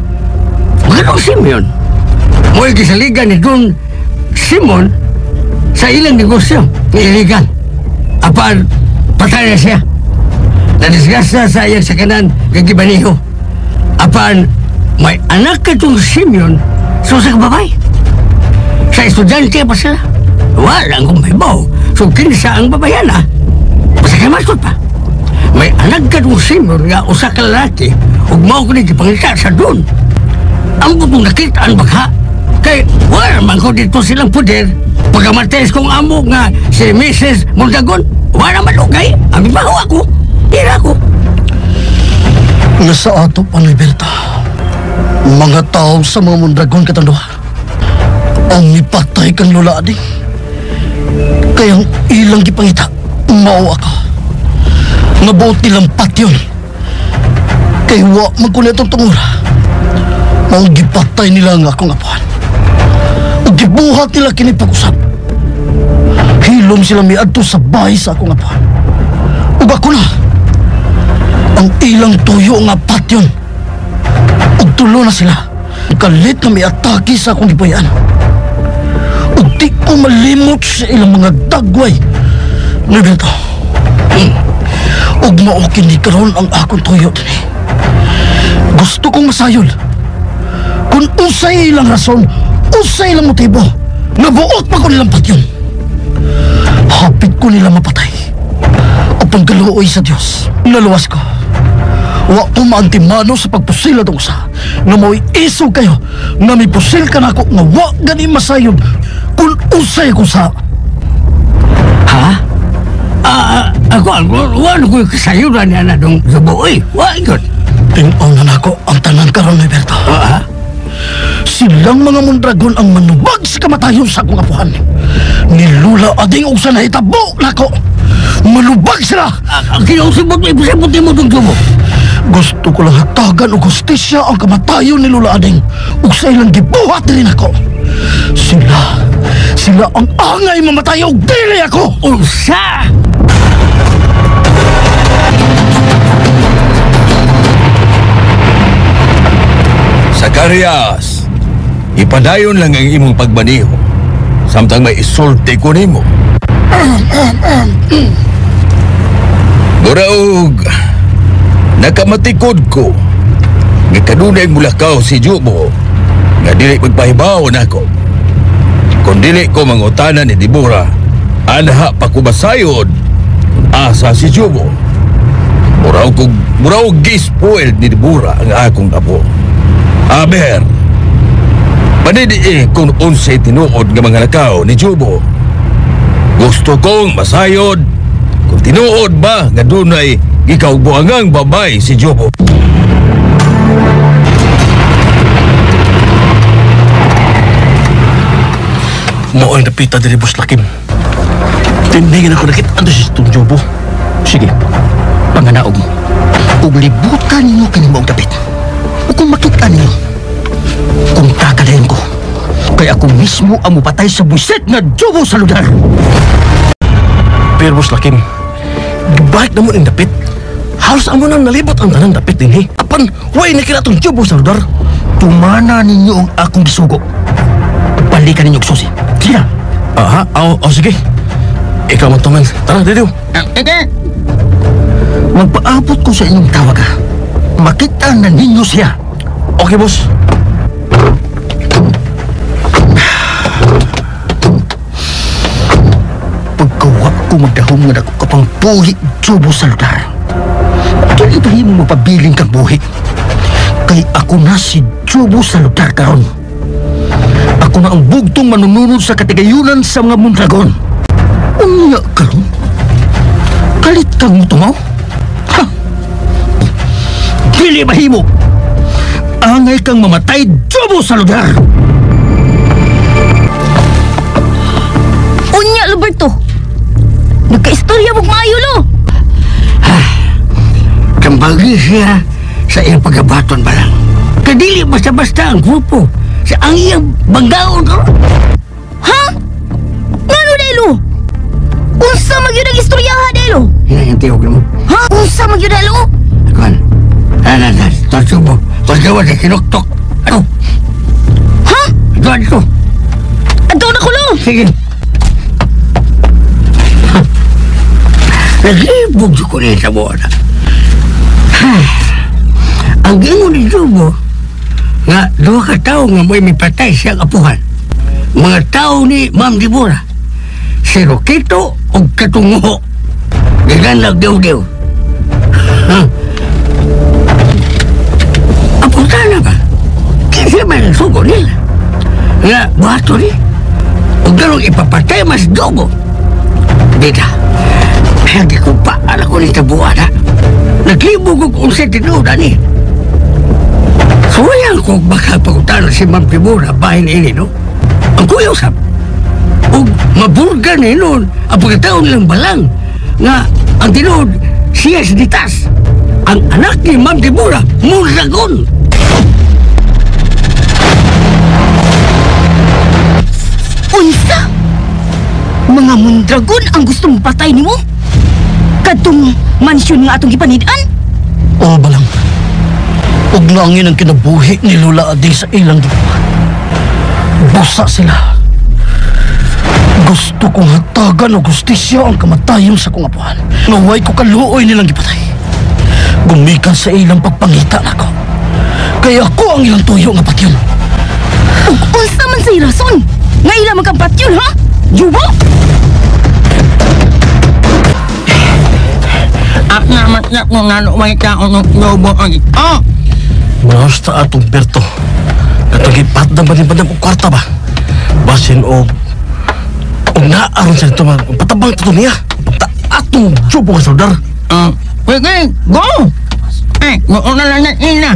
Ganong Simeon, mo'y gisaligan ni Don Simon sa ilang negosyo na illegal. Apan, patay na siya. Nadisgasta sa iyang sakanan gagibaniho. Apan, may anak katong Simeon sa babay. Sa estudyante pa sila. Walang kumaybaw. So, kinsa ang babayana. Masakay masod pa. May anak katong Simeon nga usa ka lalaki ug mao ko nagipangita sa doon. Ang kutong nakita ang baka. Kay, wala man ko dito silang puder. Pagkamates kong amo nga si Mrs. Multagon, wala malugay. Ang ibaho ako. Tira ko. Nga sa ato pa ni Berta, mga tao sa mga Mondragon katanduha, ang nipatay kang lula ading. Kayang ilang gipangita, mao ako. Nabuot nilang patyon. Kay wa magkulit ang tungura. Ang gipatay nila nga akong apuan. Ug gibuhat nila kini pag-usap. Hilom sila miadto sa bahay sa akong apuan. Ug ako na ang ilang tuyo nga patyon. Ug tulo na sila. Kalit na may atake sa akong gipayan. Ug di ko malimot sa ilang mga dagway. Nabito. Ug mao kini karon ang akong tuyo dinhi. Gusto kong masayol. Kung usay ilang rason, usay ilang motibo, nabuot pa ko nilang patyon. Hapit ko nila mapatay. O panggaluoy sa Diyos, naluwas ko. Wa ko maantimano sa pagpusil atong usa. Nga mo'y isog kayo, nga may pusil ka na ako, nga wa gani masayod, kung usay ko sa... Ha? Ako, wala ko yung kasayuran niya na dong zabuoy. Wa yun. Tinaw na ako ang tanan karon ni Berto. Silang mga Mondragon ang manubag sa kamatayon sa akong apuhan. Nilula ading og sa nahitabo nako. Manubag sila. Ang kinausibot mo, ipusibot mo itong tubo. Gusto ko lang hatagan o justisya ang kamatayon ni Lula Ading ug sa ilang gibuhat rin ako. Sila ang angay mamatay og dili ako. Unsa? Zacarias, ipadayon lang ang imong pagbaniho. Samtang may isulti ko nimo. Buraog, nakamatikod ko. Nga kanunay mulakaw si Jubo. Nga dili magpahibaw na ako. Kung dili ko mangutanan ni Deborah, anha pa ko basayod. Asa si Jubo. Buraog gispoiled ni Deborah ang akong apo. Aber, panidi kung unsay tinuod nga mga lakaw ni Jubo. Gusto kong masayod kung tinuod ba nga dunay gikawbuangang babay si Jubo. Mao ay napita diri Boss Lakim. Tindingin ako nakit ano si itong Jobo. Sige, panganaog mo. Ug libutan ninyo kini moong dapit. Ug kung makita ninyo, kung kakalayan ko, kaya ako mismo ang mupatay sa buset na Jobo sa lugar. Pero Boss Lakim, gibalik na mo ang dapit. Halos amo nang nalibot ang tanang dapit din Apan, way na kina itong Jobo sa lugar. Tumana ninyo ang akong gisugo. Balikan ninyo susi. Sige na. Aha, sige. Ikaw man tuman. Tara, Didio. Magpaabot ko sa inyong tawag ha. Makita na ninyo siya. Okay, boss. Pagkawa ko magdahong nga ako kapang buhi Jobo sa lugar. Dili ba mo mapabiling kang buhi? Kay ako na si Jobo sa lugar karon. Ako na ang bugtong manununod sa katigayunan sa mga Mondragon. Unya karon? Kalit kang mo tumaw? Ha? Dili mahimo! Angay kang mamatay Jobo sa lugar! Unya, Roberto! Nagka-istorya mong maayo, lo! Kambagi siya sa iyang pagabaton ba lang. Kadili basta-basta ang grupo sa ang iyang banggaon ko. Ha? Ngano, Delo? Unsa magyud ang istorya ha, Delo? Yan yung tiyog mo. Ha? Unsa magyud, Delo? Kuan. Tarsubo. Tarsubo sa kinuktok. Ano? Ha? Doon ko. Anto na ko, lo! Sige. Naglibog ko na sa buwan. Ang gingon ni Jobo nga duha ka tao nga may mipatay siyang apuhan. Mga tao ni Ma'am Dibora, si Roquito o Katungo. Giganlag dew-dew. Apunta na ba? Kasi may nagsugo nila. Nga buhato ni. Huwag ganong ipapatay mas Jobo. Dita, hindi ko pa alam ko nita buwan ha. Naglibog ko kung sa tinuda ni. Suyang ko baka pagutana si Ma'am Dibora bahin ini, no? Ang kuya usap. O maburga ni noon ang pagkataon nilang balang nga ang tinuod siya si Ditas. Ang anak ni Ma'am Dibora, Mondragon. Unsa? Mga Mondragon ang gustong patay ni mo? Kadtong mansyon nga atong gipanidaan? Oo, balang. Huwag langin ang kinabuhi ni Lola Ading sa ilang gibuhat. Busa sila. Gusto kong hatagan o gustisya ang kamatayon sa kong apuhan. Naway ko kaluoy nilang gipatay. Gumikan sa ilang pagpangita na ko. Kaya ako ang ilang tuyo nga patyon. Ug unsa man say rason? Nga ilang magkampatyon, ha? Jubo? At naman na kung ano may taon ng Jobo ang ito. Basta atong Berto. Katagipat na ba ni Madam o kwarta ba? Basin o naaron sa ito patabang ito niya. Pagta atong Jobo ka soldar. Pwede, go! Noon na lang na ina.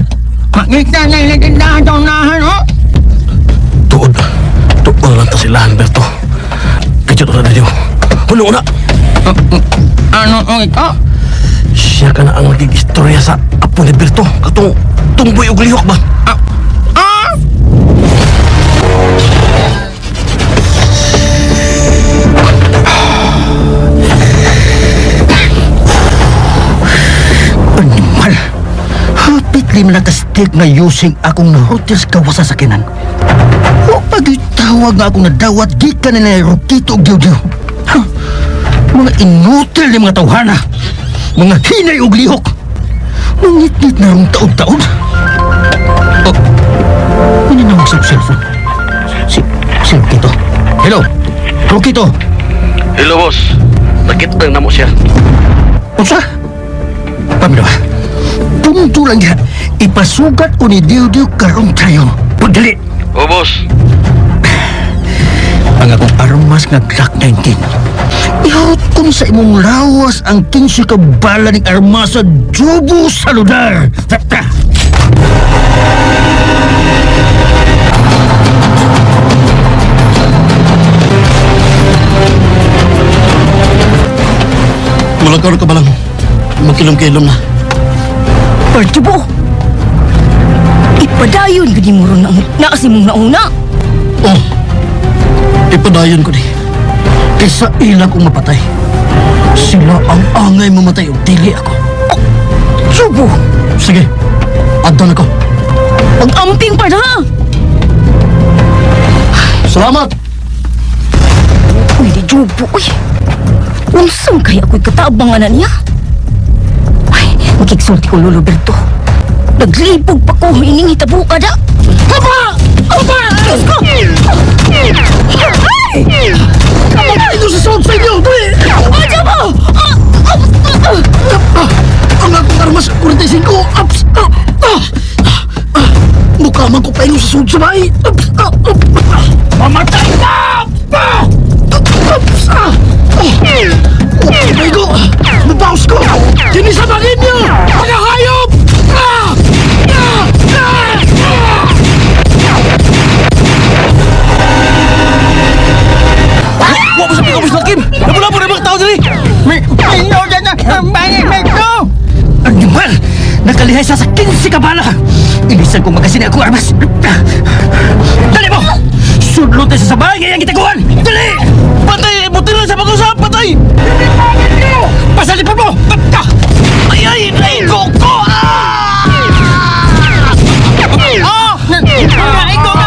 Makita na yung natindahan sa unahan, oh! Tuod lang ta silahan, Berto. Kajot na niyo. Una. Ano ito? Siya ka na ang naging-istorya sa apo ni Berto. Katong tungboy og lihok ba? Animal. Hapit lima nakastig na using akong na-hotels kawas sa sakinan. O pag-itawag nga akong nadawat gikan na Roquito og diw-diw. Mga inutil ni mga tawhana. Mga hinay og lihok. Mangit-ngit na rong taod-taod. Minanawag sa cellphone. Si Roquito. Hello, Roquito. Hello, boss. Nakita na mo siya. Unsa? Pamilo, punto lang yan. Ipasugat ko ni Diw-Diw karong tayo. Pagdali. O, boss. Ang akong armas nga Glock 19. Ihot ko sa imong lawas ang 15 ka bala ng armas sa Jobo sa lugar. Tata! Magkaroon ka ba lang? Magkilom-kilom na. Barjubo! Ipadayon ka di mo ron na kasi mong nauna. Oh, ipadayon ko di. Kaysa ilang kong mapatay. Sila ang angay mamatay o dili ako. Oh, Jubo! Sige, addan ako. Pag-amping pa na! Salamat! Uy, di Jubo, uy. Unsang kaya ako'y katabangan na niya? Ay, makiksulti ko, Lolo Berto. Naglibog pa ko, ining hitabo ka na. Haba! Haba! Diyos ko! Ay! Ito sa sound sa inyo! Dali! Jubo! Ang akong armas, 45! Ups! Mukha man ko pa sa sound sa bahay! Mamatay ka! Amigo! Mabaos ko! Dinisabangin niyo! Mga hayop! Wala mo sa pagkabos na, Kim! Nabula mo na mga tao dali! May noda na! Bangin! May ito! Ang gimar! Nakalihay sa 15 kabala! Inisan kong magasin ako armas! Dali mo! Sudlo tayo sa sabay! Ngayon kita kuhan! Dali! Patay! Buti lang sa pag-usap! Patay! Pasalipan mo! Ay! Ay! Ay! Koko! Ay! Koko!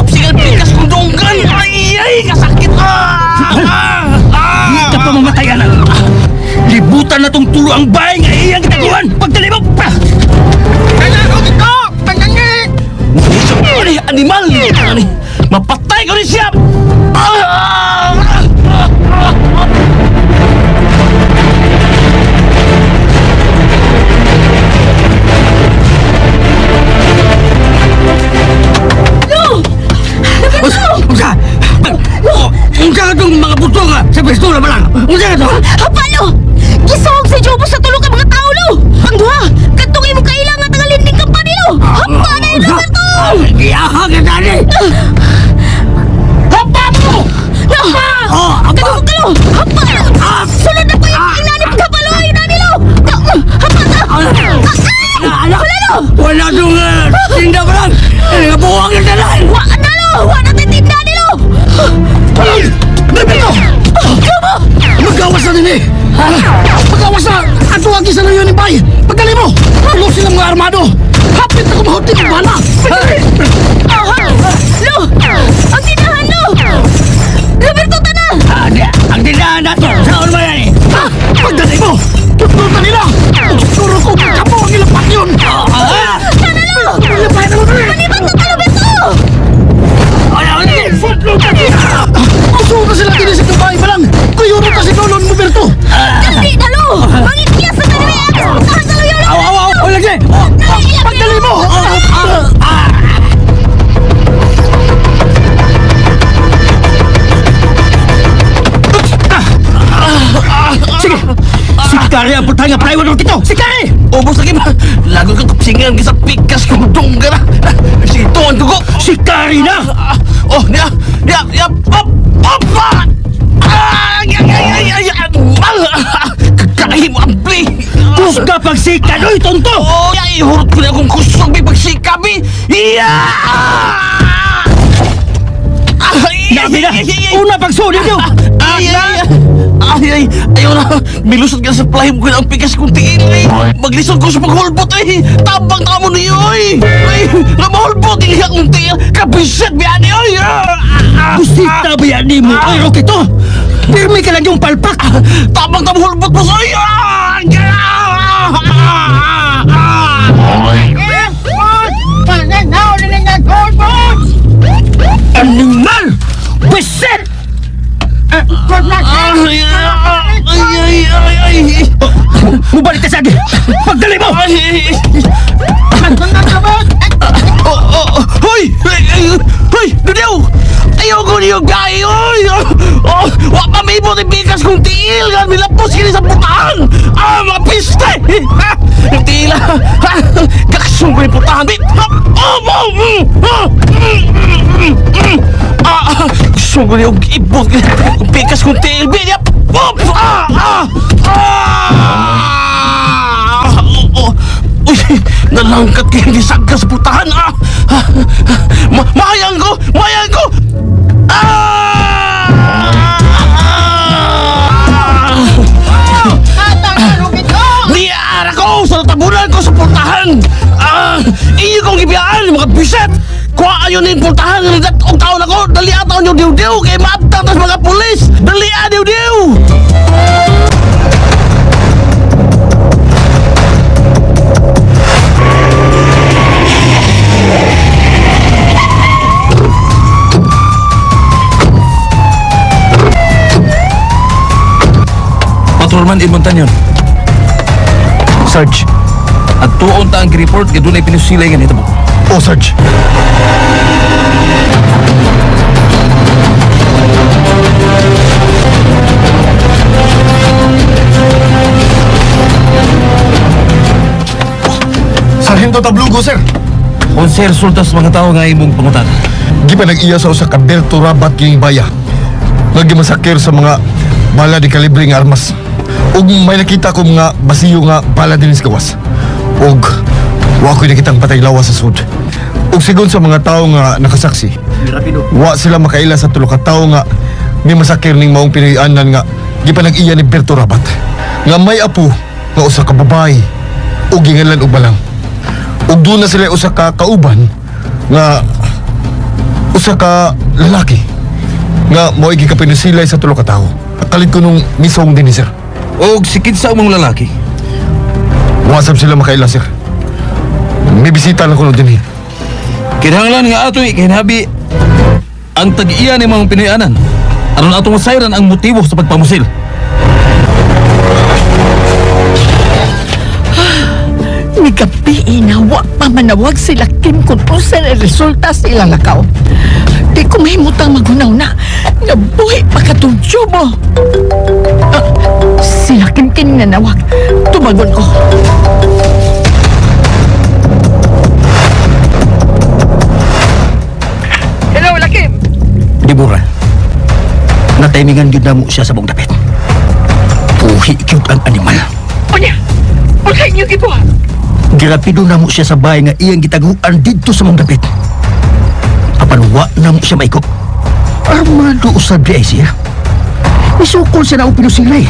Kapsigan pikas kong donggan! Ay! Ay! Kasakit! Hindi ka pa mamatayan! Libutan na tong tulo ang bahay nga iyang kitaguan! Pagdali mo! Kailangan ko dito! Pagdangit! Ano animal! Mapatay ko rin siya! Unsa ka itong mga puto ka sa pistola ba lang? Unsa ka ito? Hapalo! Gisawag si Jobo sa tulong ka mga tao, lo! Ang duha! Katong imo kailangan ng alinding kampanya, lo! Hapa na yun, Roberto! Iyaha ka dali! Hapa mo! Hapa! Katong ka, lo! Hapa! Sunod na po yung inanip kapalo! Inani, lo! Hapa ka! Wala, lo! Wala itong tinda ba lang! Nabuwang yung dalan! Wala na, lo! Wala na tinda ni, lo! Bebito! Jobo! Magawas na din eh! Magawas na! Ato ang isa na yun ni Bay! Pagdali mo! Tulo silang mga armado! Hapit na kumahunti ng bala! Lo! Ang tinahan, lo! Roberto, tana! Ang tindahan na to! Saan ba yan eh? Pagdali mo! Tututan nila! Siguro ko magkapo ang ilapat yun! Tana, lo! Ilapay na mo rin! Panibat na ka, Roberto! Uso na sila din sa kabahay pa lang! Kuyuro ka si Lolon Roberto! Dali na, lo! Mangitiyas na kanila yung akas puntahan sa luyo, lo! Aw! Lagi! Pagdali mo! Sige! Si Kari ang putang nga plywood ng kito! Si Kari! Ubus lagi ba? Lago kang kapsingan sa pikas kong dongga na! Si Tuan Dugo! Si Kari na! Oh, niya! Op! Kakahi mo ang play! Kus ka pagsika, doy, tonto! Oh, ihurot ko na akong kusog may pagsika, bi! Nabi na! Una pagsuli nyo! Ayaw na! Milusot ka sa plahim ko na ang pikas kong tiin, eh! Maglisod ko sa paghulbot, eh! Tabang tamo niyo, eh! Ay! Namahulbot! Hindi akong tiin! Kabisit, biyani, eh! Kusita, biyani mo! Ay, Rokito! Pirmi ka lang yung palpak! Tabang tamo hulbot mo sa'yo! Animal! Bisit! Mubalik ka sa akin! Pagdali mo! Hoy! Hoy! Dudiyaw! Ayoko niyo gay! Wak mamibot yung bigas kong tiil! Milapos kini sa putahan! Mga piste! Tila! Kakasong ko yung putahan! Gusto ko niyo ibot kung bigas kong tiil! Oops! Uy, nalangkat kayo di sagka sa putahan. Mayang ko! Mayang ko! Niara ko sa tabunan ko sa pultahan. Iyo kong ibiyaan mga biset. Kuha ayo nin pultahan ng datong taon ako. Dali ataw nyo diw-diw kay maabtang tas mga pulis. Dali diw-diw. Patrolman Edmonton yun. Sarge. At tuon ta ang report kaya doon ay pinusilay nga nito mo. Oh, Sarge. Sargento Tablugo, sir. Kung sir, sultas mga tao nga imong pangutan. Di pa nag-iya sa usa ka Berto Rabat king baya. Nagmasakir sa mga bala di kalibre nga armas. Ug may nakita ko mga basiyo nga bala din sa gawas. Ug wa ko nakitang patay lawas sa sud. Ug sigon sa mga tao nga nakasaksi, wa sila makaila sa tulo ka tao nga may masakir ning maong pinayanan nga di pa nag-iya ni Berto Rabat. Nga may apo nga usa ka babae ug gingalan og balang. Ug doon na sila usa ka kauban nga usa ka lalaki nga mo'y gikapinusilay sa tulo ka tao. Kalit ko nung misong din, sir. Og sikid sa umong lalaki. Wasap sila makaila, sir. May bisita lang ko nung din. Kinahanglan nga ato kinabi ang tag-iya ni mga Pinoyanan. Aron atong masayran ang motibo sa pagpamusil. Migabi na wa pa manawag sila Kim kung usan ang resulta sa ilang lakaw. Di ko mahimutang magunaw na nga buhi pa katong Jobo. Sila Kim kining nanawag. Tumagon ko. Hello, Lakim. Dibura, natimingan yun na mo siya sa buong dapit. Puhi cute ang animal. Unya, unsa inyo gibuhat? Girapido na mo siya sa bahay nga iyang gitaguan dito sa mong dapit. Apan wa na mo siya maikot. Armado usab di ay siya. Isukol siya na ang pinusilay.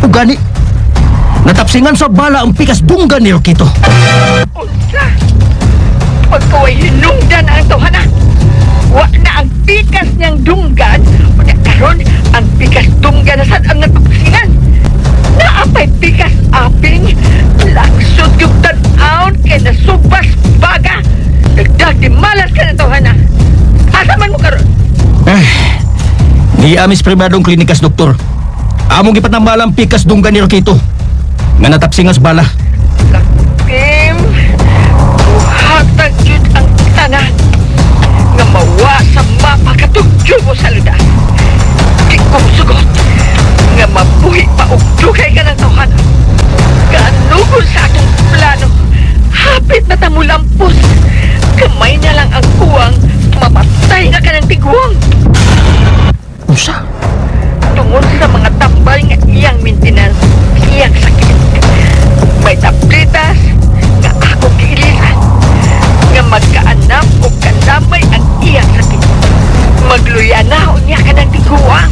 O gani, natapsingan sa bala ang pikas dunggan ni Rokito. Unsa? Pagkaway hinungdan ang tawhana. Wa na ang pikas niyang dunggan. O na karon ang pikas dunggan na sad ang nagpapsingan. Naapay pikas aping. Laksod yung tan-aon kay nasubas baga. Nagdag di malas ka na tawhana. Asa man mo karon? Di amis pribadong klinikas, doktor. Among ipatnambala ang pikas dunggan ni Rokito. Nga natapsingas bala. Lakim, buhatag yun ang tanan. Nga mawa sa mapakatugyo mo sa ludas. Di ko sugot. Nga mabuhi pa og dugay ka ng tawhana. Ganugol sa atong plano. Hapit na tamulampos. Kamay na lang ang kuwang. Mapatay nga ka ng tiguang. Usa? Tungod sa mga tambal nga iyang maintenance, iyang sakit. May tablitas nga akong giilisan. Nga magkaanap o kalamay ang iyang sakit. Magluya na o niya ka ng tiguang.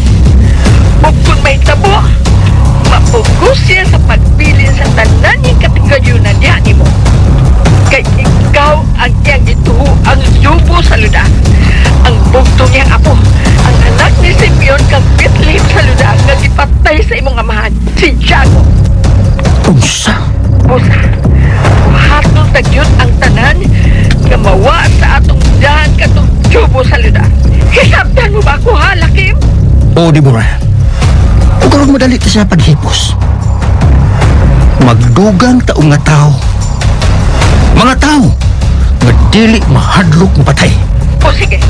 O kung may tabo, mapugos siya sa pagbilin sa tanan yung katigayunan niya ni mo. Kay ikaw ang iyang ituho ang Jobo sa luda. Ang bugtong niyang apo, ang anak ni Simeon kang Bethlehem sa luda nga gipatay sa imong amahan, si Jago. Unsa? Busa, buhatong tagyot ang tanan nga mawa sa atong dahan katong Jobo sa luda. Hisabtan mo ba ako ha, Lakim? O, Dibura. O karong madali ta sa paghipos. Magdugang taong nga tao. Mga tao nga dili mahadlok mo patay. O sige,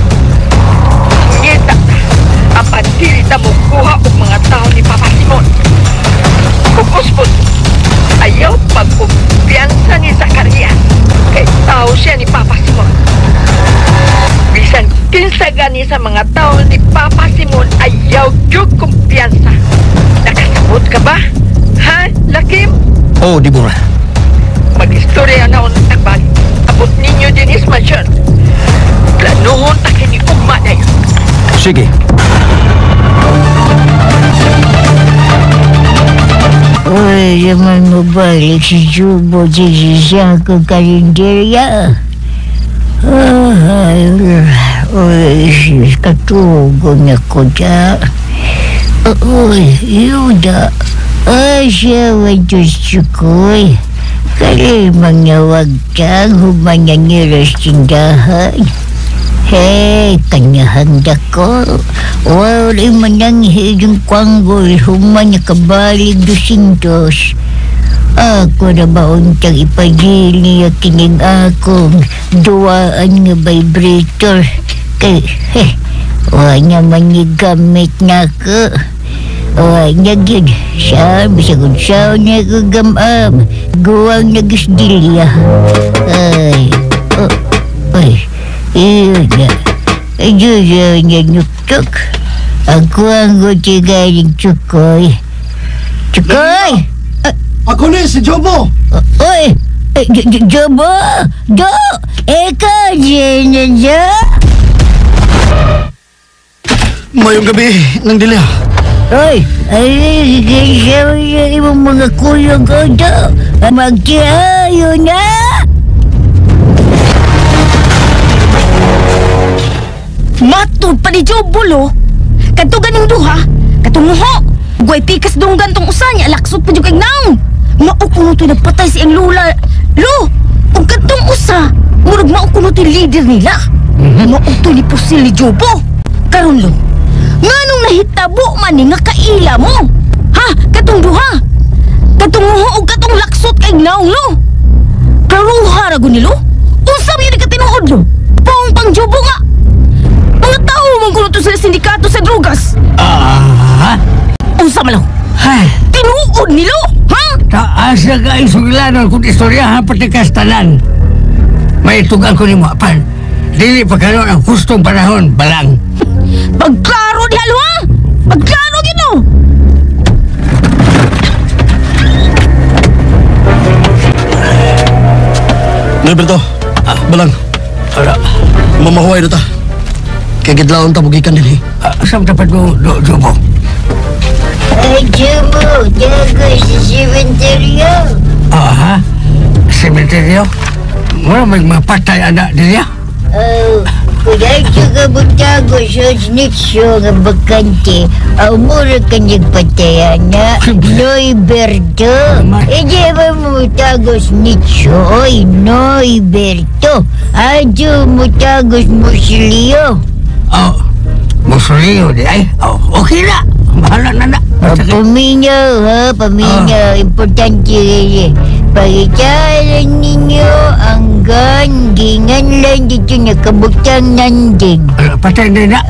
ngita, ang pandili na mo kuha og mga tao ni Papa Simon. Kung usbon, ayaw pagkumpiyansa ni Zacarias kay tao siya ni Papa Simon. Bisan kinsa gani sa mga tao ni Papa Simon ayaw yung kumpiyansa. ka ba? Ha, Lakim? Oh, Deborah. Mag-istorya na ako ng tagbalik. Abot ninyo din ismasyon. Planuhon takin ni Ugma na yun. Sige. Uy, naman mo balik si Jubo sa karinderya. Uy, katugon ako dyan. Uy, Yuda. Siya wados sukoy. Kalimang nawag kang humanyangiras tindahan. Hey, kanyahanda ko. Wala manang hidong kwanggol humanya kabalig 200. Ako na ba untang ipagili at kinig akong duwaan nga vibrator. Kay, wala manigamit na ko. Wala yun. Sabi sa kunsaw na ko gamam. Guwang nagisdilya. Iyon na. Ayun na nuktok. Ako ang utigaling Chukoy. Chukoy! Ako na si Jobo! Uy! Jobo! Do! Ikaw dyan na dyan! Mayong gabi ng dilya. Uy! Ay, kaya yung ibang mga kulong ko do! Magkihayo na! Matod pa ni Jobo, lo. Kadto ganing duha. Katunguho. Guay pikas dong gantong usa niya. Laksot pa dyan kay naong. Maukuno to'y nagpatay si ang lula. Lo, kung kadtong usa, murag maukuno to'y leader nila. Maukuno ni Pusil ni Jobo. Karon, lo, nganong nahitabo man ni nga kaila mo? Ha? Katong duha. Katunguho o katong laksot kay naong, lo. Karuha rago ni, lo. Unsa mo yun ikatinuod, lo. Paong pang Jobo nga. Mga tao manggulo to sa sindikato sa drugas. Unsa man lang? Tinuod nilo, ha? Taas na ka isuglanon kung istoryahan pati kastanan. May tugan ko ni mo, apan. Dili pa kanon ang hustong panahon, balang. Pagklaro di halo, ha? Pagklaro gino! Norberto, balang. Mamahuay na ta. Kaya gidlaon ta bugikan din eh. Saan dapat mo, Jobo? Ay, Jobo, dago sa sementeryo. Sementeryo? Mura may mapatay anak niya? Kudai juga butago sa snitso nga bakante. Mura kanyang patayana. Noiberto. Edi ba mo tagos snitso? Oy, Noiberto. Adyo mo tagos Musilio. Musilio di ay? Okay na. Bahala na na. Paminyaw ha, paminyaw. Importante. Pagkakalan ninyo ang gingan lang dito nakabutang nanding. Patay na na.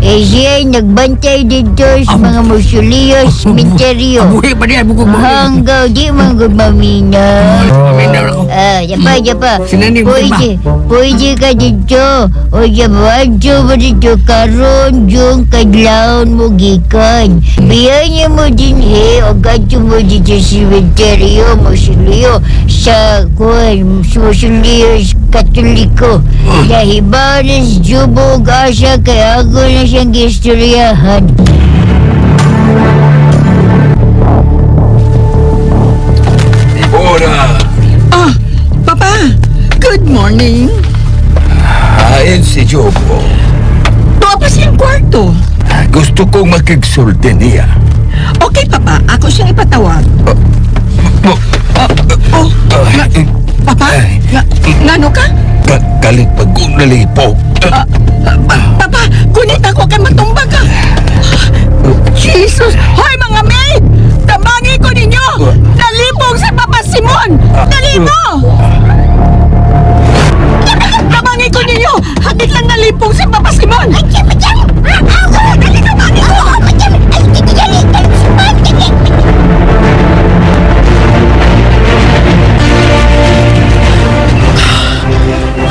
Siya nagbantay dito sa mga Musilio cementerio. Abuhi pa niya, bukong bukong. Hanggaw di manggod maminaw. Maminaw ako. Japa. Sinaning Pwede ka dito. O jabawadyo mo dito karon yung kadlaon mo gikan. Biyanya mo din o gadyo mo dito sa cementerio Musilio. Sa Musilio Katoliko. Nahibalis Jubog asa kaya ako na siyang gistoryahan. Ora! Papa, good morning. Hain si Jobo. Doa pa siyang kwarto. Gusto kong makigsulti niya. Okay, Papa, ako siyang ipatawag. Papa, ngano ka? Kalit pag kong nalipog. Papa, kunit ako kan matumbag ka. Jesus! Hoy mga maid! Tabangi ko ninyo! Nalipong si Papa Simon! Nalipo! Tabangi ko ninyo! Hagit lang nalipong si Papa Simon!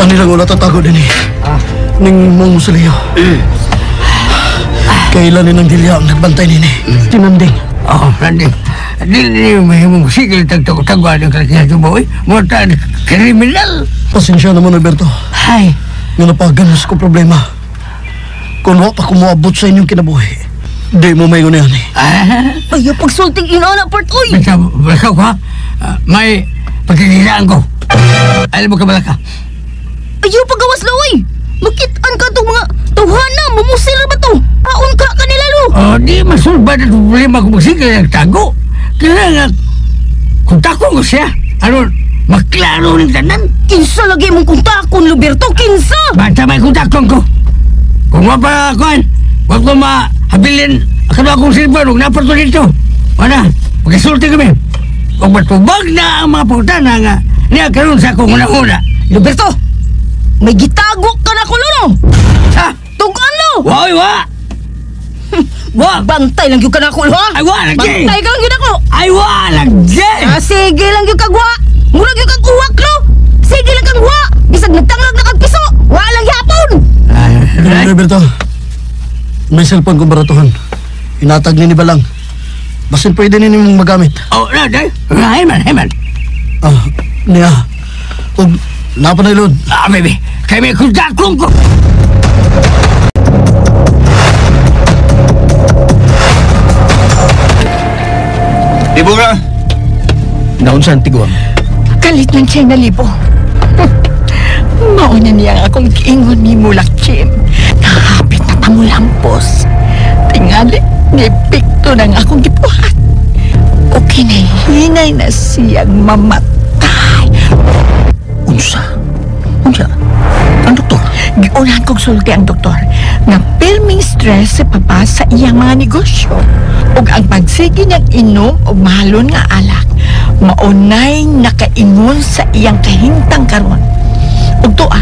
Ano lang wala tatago din eh. Ning mong Musilio. Kailan ni ng dilya ang nagbantay nini. Tinanding. Oh, Randy. Dili may mong sigil tagtagwa ng kalakihan sa boy. Mata kriminal. Pasensya naman, Alberto. Hay. Nga napaganos ko problema. Kung wala pa kumuabot sa inyong kinabuhi, di mo may yan eh. Ayaw pagsulting inana, Part, uy! Basta ko ha? May pagkikiraan ko. Alam mo ka balaka? Ayaw pagawas na, uy! Makitaan ka itong mga tawhana, mamusir ba to? Aon ka kanila, lo! Oh, di masulba na problema kung magsigil ng tago. Kailangan kontakon ko siya. Ano, maklaro ng tanan. Kinsa lagi mong kontakon, Luberto, kinsa! Basta may kontakon ko. Kung wapa kuan, wag ko mahabilin akala akong silver nung naparto dito. Wala, magkasulti kami. Kung matubag na ang mga pagtana nga, niya karoon sa akong una-una. Luberto, may gitago ka na kulo, no? Ha? Tugan, lo! Woy, wa! Wa! Bantay lang yung ka na kulo, ha? Ay, wa! Lagi! Bantay ka lang yun ako! Ay, wa! Lagi! Sige lang yung kagwa! Murag yung kaguwak, lo! Sige lang kang wa! Bisag nagtangag na kang piso! Walang yapon! Alberto, may cellphone kong baratuhan. Inatag ni Balang. Basin pwede nini mong magamit. Oh, day. Hayman. Niya. Huwag napanilod. Baby. Kaya may kontakon ko. Ibo ka! Naon saan tiguang? Kalit ng siya nalibo. Mauna niya akong kiingon ni Mulakchim. Nakapit na tamulampos. Tingali, nipikto ng akong gipuhat. O kinahinay na siyang mamatay. Unsa? Ang doktor? Giunahan kong sulti ang doktor na filming stress sa papa sa iyang mga negosyo. O ang pagsige niyang inom o mahalon nga alak, maunay nakaingon sa iyang kahintang karon. Ug toa,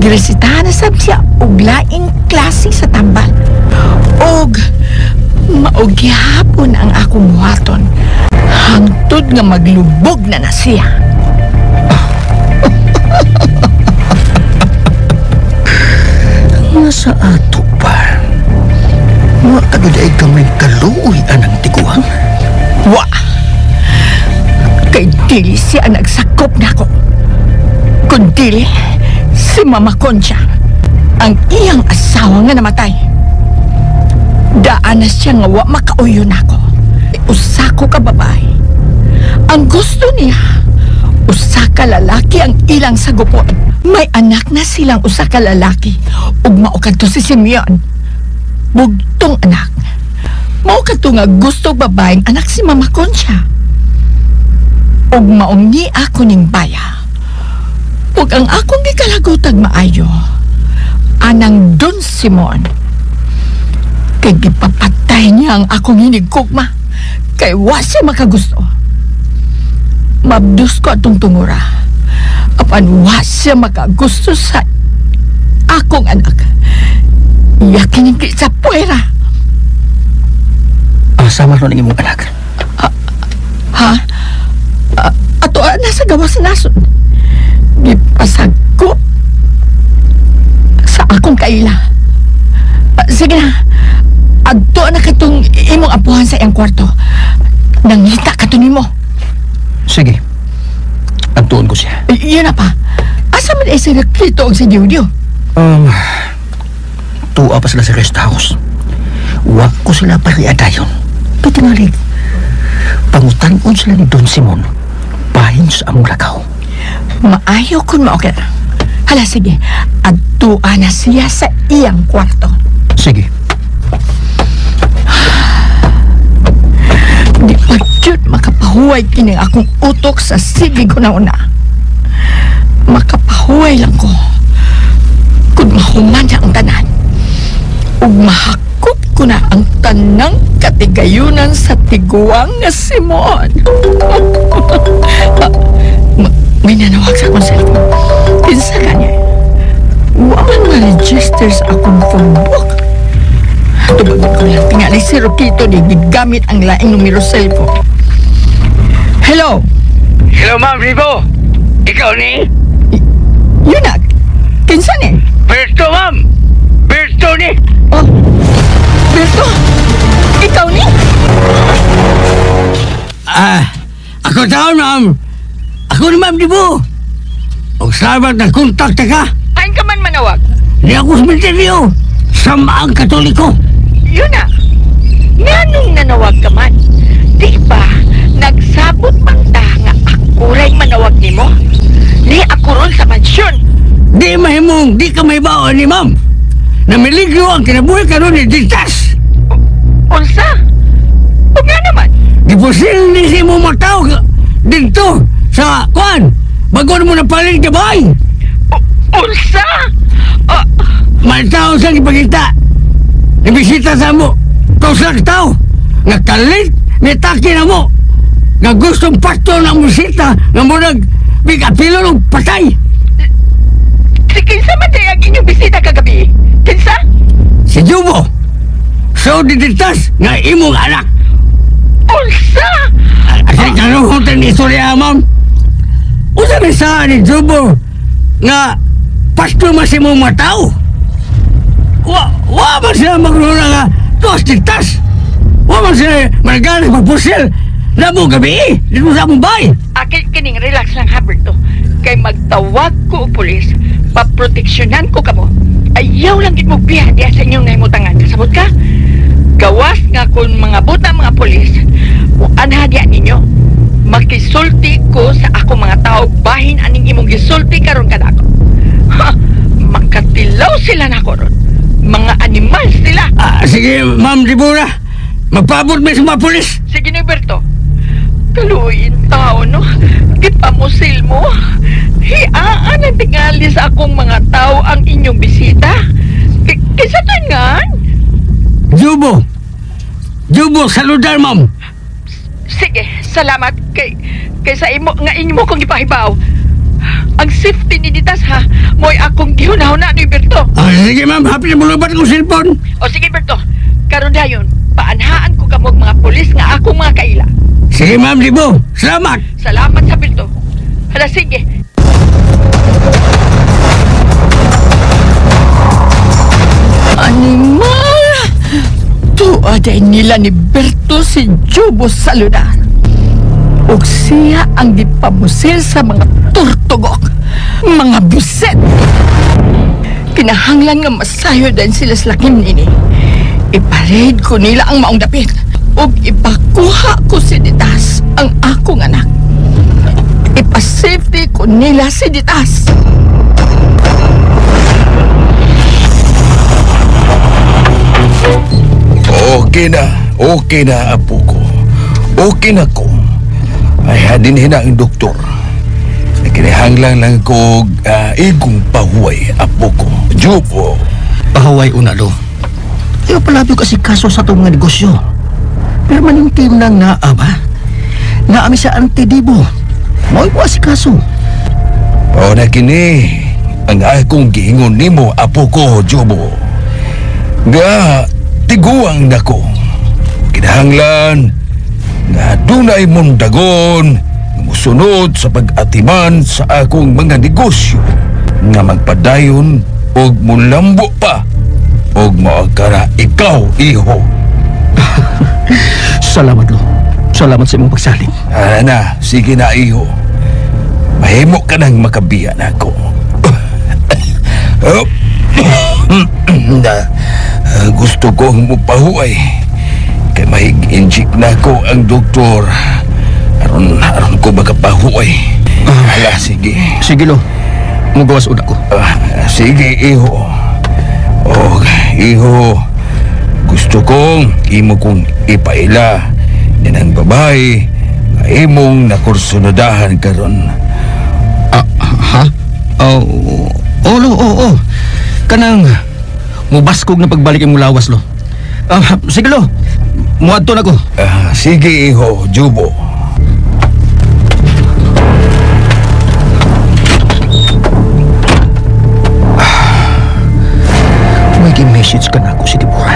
giresitahan na sab siya og laing klase sa tambal. Og maugyapon ang akong buhaton hangtod nga maglubog na siya. Nasa ato pa. Wa kagaday kamay kaluoy anang tiguang. Wa! Kay dili siya nagsakop na ako. Kundi si Mama Concha, ang iyang asawa nga namatay. Daan na siya nga wa makauyo na ako. Usa ko ka babae. Ang gusto niya, usa ka lalaki ang ilang sagupon. May anak na silang usa ka lalaki. Ug mao kadto si Simeon. Bugtong anak. Mao kadto nga gusto babaeng anak si Mama Concha. Ug maungi ako ning baya. Ug ang akong gikalagutag maayo, anang Don Simon. Kay gipapatay niya ang akong hinigkugma. Kay wa siya makagusto. Mabdus ko atong tungura. Apan wa siya makagusto sa akong anak. Yakin yung sa puwera. Asa man ron ang imong anak? Ato nasa gawas na nasod. Gipasagko sa akong kaila. Sige na. Adto na katong imong apuhan sa iyang kwarto. Nangita ka to nimo. Sige. Agtuon ko siya. Yun na pa. Asa man ay sila Clito o si Diudio? Tuwa pa sila sa rest house. Wa ko sila pariadayon. Katingalig. Pangutan-on sila ni Don Simon. Bahin sa among lakaw. Maayo kun mao ka. Hala, sige. Adtuan na siya sa iyang kwarto. Sige. Di pa jud makapahuway kini akong utok sa sige ko na una. Makapahuway lang ko kung mahuman na ang tanan. Ug mahakot ko na ang tanang katigayunan sa tiguang nga Simon. May nanawag sa akong cellphone. Kinsa kanya? Waman ma-register sa akong phone book. Tubagan ko lang. Tingali si Rokito di gigamit ang laing numero cellphone. Hello? Hello, Ma'am Rico. Ikaw ni? Yunag? Kinsa ni? Berto, Ma'am. Berto ni. Oh, Berto? Ikaw ni? Ako taon, ma'am. Ako ni Ma'am Dibo. O salamat na kontak ka. Ayon ka man manawag. Di ako sa ministeryo. Sama ang Katoliko. Yun na. Nganong nanawag ka man? Di ba, nagsabot man ta nga akuray manawag ni mo? Ni ako ron sa mansyon. Di mahimong, di ka may baon ni Ma'am. Namiligyo ang kinabuhi ka ron ni Ditas. Unsa? O nga naman? Gipusil ni si mo matao dito sa kuan. Bago mo na palit ka ba? Unsa? May tao sa ipagkita. Nibisita sa mo. Kausak tao. Nakalit, nitaki na mo. Nga gustong pasto na musita nga mo nag-bigapilo ng patay. Si kinsa man tayo ang inyong bisita kagabi? Kinsa? Si Jubo. So diditas nga imong anak. Unsa? Asay kanuhutan ni istorya, ma'am. Usa na sa ni Jubo nga pasto mas imong matao. Wa man sila magruna nga tos ditas. Wa man sila maraganas magpusil na mo gabi. Dito sa mong bay. Kining relax lang, Haberto. Kay magtawag ko o pulis, paproteksyonan ko kamo. Ayaw lang gid mo biya diya sa inyong nahimutangan. Kasabot ka? Gawas nga kung mga buta mga pulis, anhadya ninyo. Makisulti ko sa ako mga tao bahin aning imong gisulti karon kadako. Ha, makatilaw sila na ko ron. Mga animal sila. Sige, Ma'am Dibura. Magpabot mo sa mga pulis. Sige, Norberto. Kaluin tao, no? Gipamusil mo. Hiaan ang tingali sa akong mga tao ang inyong bisita. Kisa tangan? Jubo. Jubo, saludar, Ma'am. Sige, salamat kay sa imo nga inyo kong ipahibaw. Ang safety ni Ditas, ha? Mo'y akong gihuna-huna ni Berto. Sige, Ma'am. Happy na mulubat kong cellphone. O sige, Berto. Karon dayon, paanhaan ko kamog mga pulis nga akong mga kaila. Sige, Ma'am Dibo. Salamat. Salamat sa Berto. Hala, sige. Animal! Tuaday nila ni Berto si Jubo Saludar. Ug siya ang gipamusil sa mga turtugok, mga buset. Kinahanglan nga masayo din sila sa lakim nini. Iparade ko nila ang maong dapit ug ipakuha ko si Ditas, ang akong anak. Ipasafety ko nila si Ditas. Okay na, apo ko. Okay na ko. Ay, hadin ang doktor. Nakinahanglan lang ko igong pahuway, apo ko. Jubo. Pahuway unalo. Ayaw palabyo kasi kaso sa itong mga negosyo. Pero maning team nang naa ba? Naami sa antidibo. Mo'y po si kaso. O na kini ang akong giingon nimo, apo ko, Jubo. Nga, tiguang na ko. Kinahanglan nga dunay mong dagon musunod sa pag-atiman sa akong mga negosyo nga magpadayon og mulambo pa og maagkara ikaw, iho. Salamat, Lo. Salamat sa imong pagsaling. Na, sige na, iho. Mahimo ka nang makabiya na ako. Gusto kong mupahuay kay mahig-injik na ko ang doktor aron ko makapahuay. Hala, sige. Sige, Lo. Mugawas una ko. Sige, iho. O, iho, gusto kong imo kong ipaila yan ang babae na imong nakursunodahan karon. Ha? Oo. Kanang mubaskog na pagbalik yung lawas, Lo. Sige, Lo. Muadto na ko. Sige, iho, Jubo. May message ka na ako, si Dibura.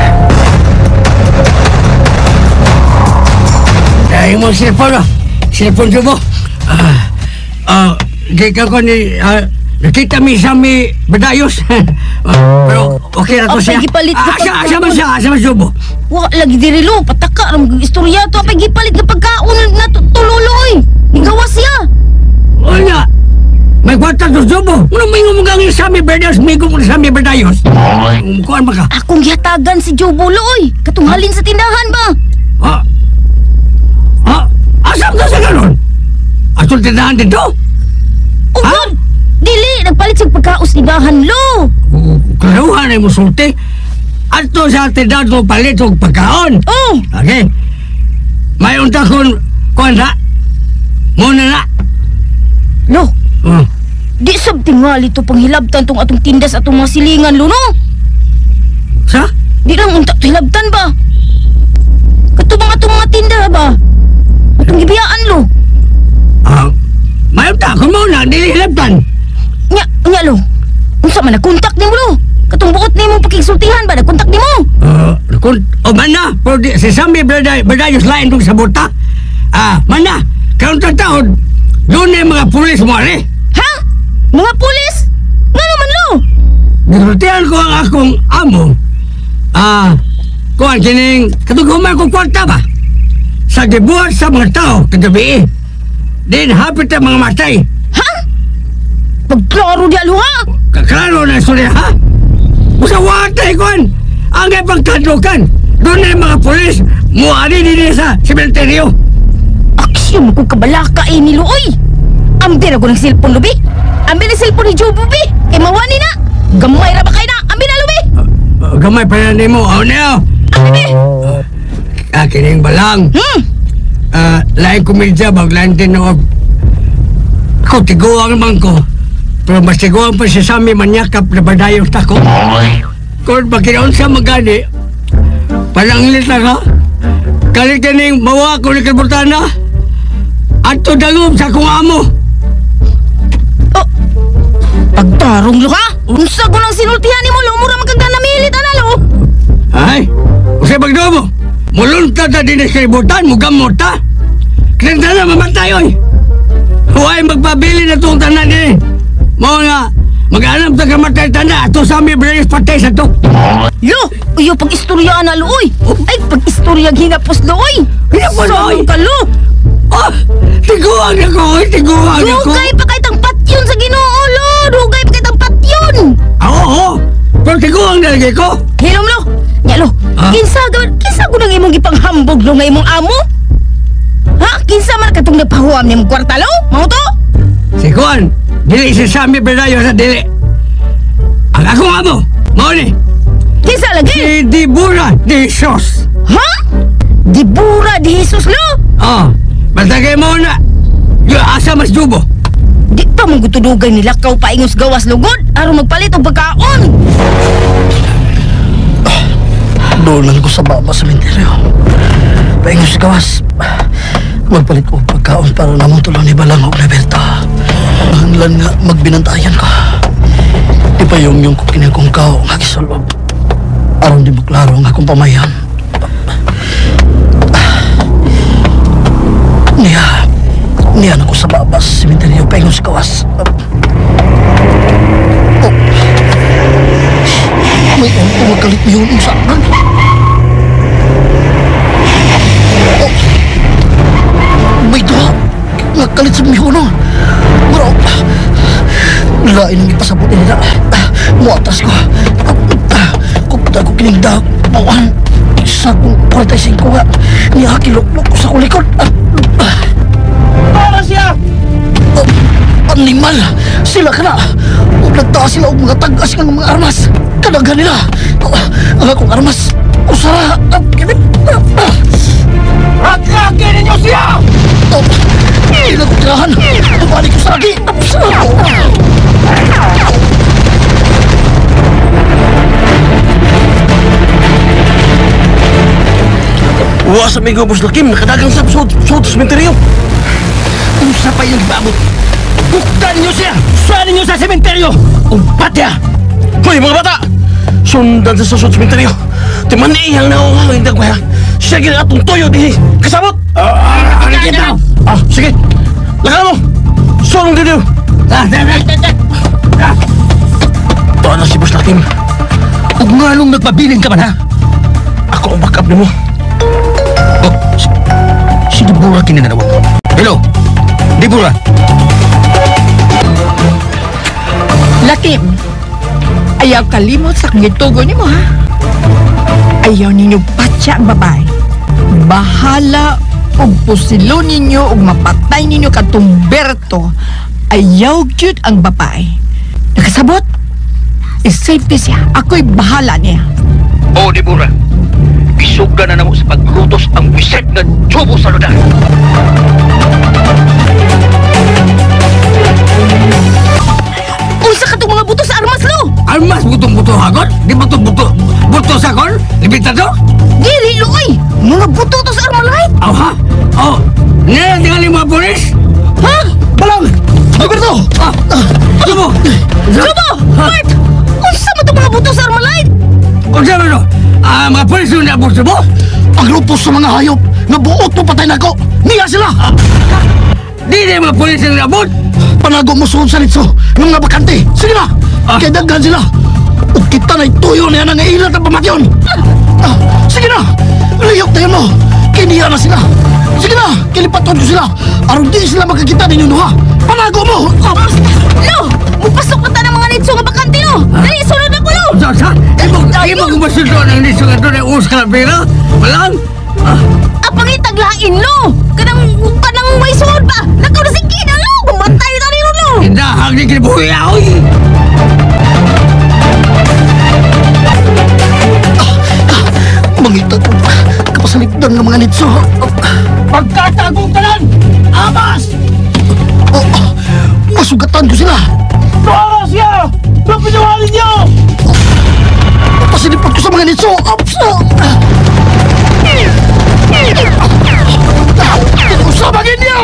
Dahil mo cellphone, Lo. Cellphone, Jubo. Gika ko ni... nakita mi sa mi badayos. Pero okay na to siya. Apay gipalit na pagkaon. Asa man Jubo. Wa lagi diri, Lo. Pataka ang istorya to. Apay gipalit na pagkaon na tuloloy. Igawas siya. O nga, may kwarta to Jobo. Ano may ngumugang yung Sammy Berdayos, may ngumugang Sammy Berdayos. Kuhaan ba ka? Akong gihatagan si Jobo Loy. Katunghalin sa tindahan ba? Asam ka sa ganon? Asol tindahan dito? Ugod! Dili, nagpalit sa pagkaos tindahan, Lo. Kaluhan ay mo sulti. Ato sa tindahan mo palit o pagkaon. Oh! Okay. May unta kong kuhaan na. Muna na. Lo, di sab tingali to panghilabtan tong atong tindas atong mga silingan, Lo, no? Sa? Di lang unta to hilabtan ba? Katubang atong mga tinda ba? Atong gibiyaan, Lo. May unta kong muna, dili hilabtan. Nya, Lo. Unsa man nakontak nimo, Lo? Katong buot nimo pakigsultihan ba nakontak nimo? Man na, si Sammy Berdayos lain dong sa buta. Man na, karong taon, doon na yung mga pulis mo, ari. Ha? Mga pulis? Nga naman, Lo? Nagsultihan ko ang akong amo. Kuhan kining, katugumay kong kwarta ba? Sa gibuhat sa mga tao, kagabi. Din, hapit ang mga matay. Ha? Pagklaro di, Lo, ha? Kaklaro na suli, ha? Usa watay, kuhan. Ang ipagkadlokan. Doon na yung mga pulis, muari din sa sementeryo. Aksyon ko kabalaka ni Luoy. Ambir ako ng silpon, Lubi. Ambir ng silpon ni Jobo, Lubi. Kay mawani na. Gamay ra ba kayo na? Ambir na, Lubi. Gamay pa yan mo. Ano niyo? Ano ni? Kining balang. Lain kumidya, baglain din ako. Ako, tiguang naman ko. Pero mas tiguang pa si Sammy manyakap na Berdayos tako. Kung magkinaon sa magani, palanglit na ka. Kalit kaning mawa ko ni Kalburtana. At to dagob sa kong amo. Pagtarong, Lo, ha? Unsa ko nang sinultihan ni mo, Lo? Mura magkaganamilit, Lo? Ay, usay pagdobo. Mulunta ta din sa ibutan, mugamot ta. Kinanta na mamatay, oy. Huwag magpabili na itong tanan eh. Mga nga, mag-anam ta kamatay tanda. Ito sa aming Berdayos patay sa to. Lo, uyo pag-istorya na, Lo, oy. Ay, pag-istorya ginapos, Lo, oy. Ginapos, oy. Saan ka, Lo? Tiguang ako, oy. Tiguang ako. Dugay pa kahit ang patyon sa Ginoo, Lo. Dugay pa kahit ang patyon. Oo. Pero tiguang nalagay ko. Hilom, Lo. Nya, Lo. Kinsa ko nang imong ipanghambog, Lo, nga imong amo? Ha? Kinsa man katong nagpahuam ni mong kwarta, Lo? Mao to? Si Juan, dili si Sammy Berdayos na dili. Ang akong amo, mao ni. Kinsa lagi? Si Dibura de Jesus. Ha? Dibura de Jesus, Lo? Basta kayo mo na. Yung asa mas dubo. Di pa mong gutudugay nila kaw paingos gawas lugod aron magpalit og pagkaon. Dolan ko sa baba sa menteryo. Paingos gawas. Magpalit ko pagkaon para namang tulong ni Balang og Liberta. Hanglan nga magbinantayan ka. Di pa yung ko kinakong kao nga gisulod. Aron di mo klaro nga akong pamayan. Niyan ako sa babas sa sementeryo paingos gawas. May umagalit na yun sa akin. May doha. Nagkalit sa mihono. Bro, lain ang ipasabot nila. Muatas ko. Kupunta ko kinigda. Buwan. Isa kong 45 nga. Nihakilok-lok ko sa kulikod. Para siya! Animal! Sila ka na! Huwag nagtaas sila og mga tagas ng mga armas! Kadaghan nila! Ang akong armas! Usara! Atrake ninyo siya! Hindi na ko tirahan! Tumali ko sa lagi! Uwas amigo Boss Lakim, nakadagang sa sementeryo. Unsa pa yung ibaabot? Buktan niyo siya! Suwanin niyo sa sementeryo! Patya! Hoy mga bata! Sundan sa sementeryo. Timanihang na ako ang indag kaya. Siya gina atong toyo di kasabot! Ano kita? Sige! Lakan mo! Sunong dito! Tuwa na si Boss Lakim. Kung nga nung nagpabiling ka man ha? Ako ang backup ni mo. Si Deborah kinanawag. Hello? Deborah. Lakim, ayaw kalimot sa kangitugo ni mo, ha? Ayaw ninyo patya ang babae. Bahala o pusilo ninyo o mapatay ninyo katong Berto. Ayaw cute ang babae. Nakasabot? Isafety siya. Ako'y bahala niya. O, Deborah. Isuga na namo sa paglutos ang wiset nga Jobo Saludar. Unsa ka tong mga buto sa armas lo? Armas butong-buto hagon? Di buto-buto sa kon? Libitado? Dili lo oy. Mga buto to sa Armalite. Aw ha? Oh, ngayon tingali mga polis? Ha? Balang! Alberto! Jobo! Jobo! Bart! Unsa mo tong mga buto sa Armalite? Kung sabi no, mga polis yung naabot sa mo? Ang grupo sa mga hayop na buot mo patay na ko. Niya sila! Di na mga polis yung naabot? Panago mo suon sa litso ng mga bakante. Sige na! Kaya daghan sila. O kita na'y tuyo na yan ang ilat ang pamatyon. Sige na! Liyok tayo mo. Kiniya na sila. Sige na! Kilipaton ko sila. Aron di sila makakita ninyo ha. Panago mo! Lo! Mupasok na ta ng mga nitso nga bakante lo. Dali, sunod na ko lo. Sa? Imo kung masundo ng niso nga doon ay uus ka na pera? Walang? Apangitaglain lo. Kanang may sunod pa. Nakaw na si Gina lo. Bumatay na rin lo. Indahag ni kinibuhi ako eh. Mangita ko. Kapasalikdan ng mga nitso. Pagkatagong tanan! Amas! Masugatan ko sila. Tuwa siya! Napinawarin niyo! Pasilipot ko sa mga nitso. Usabagin niyo!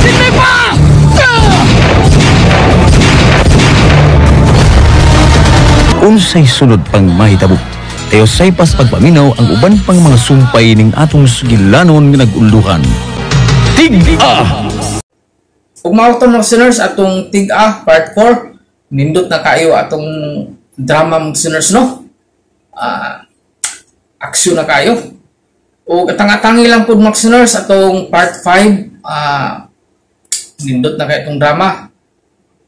Hindi pa! Unsay sunod pang mahitabo. Tayo say pas pagpaminaw ang uban pang mga sumpay ning atong sugilanon nga naguluhan. Tig-a! Ug mao to mga listeners atong Tig-a part 4. Nindot na kayo atong drama mga listeners no. Aksyon na kayo. O katang-atangi lang po mga listeners atong part 5. Nindot na kayo atong drama.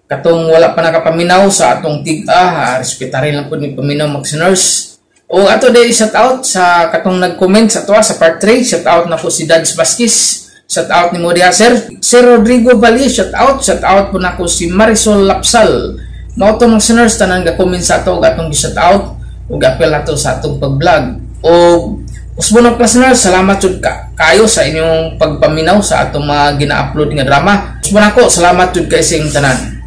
Katong wala pa nakapaminaw sa atong Tig-a, respetarin lang po ni paminaw mga listeners. O ato day shout out sa katong nag-comment sa tuwa sa part 3. Shout out na po si Dads Vasquez. Shout out ni Modia Sir Rodrigo Valle. Shout out po na ko si Marisol Lapsal. Mao to mga listeners tanan ga-comment sa ato atong gi-shout out ug apel nato sa atong pag-vlog. O usbon mga listeners, salamat jud kayo sa inyong pagpaminaw sa atong mga gina-upload nga drama. Usbon ako, salamat jud kay sa inyong tanan.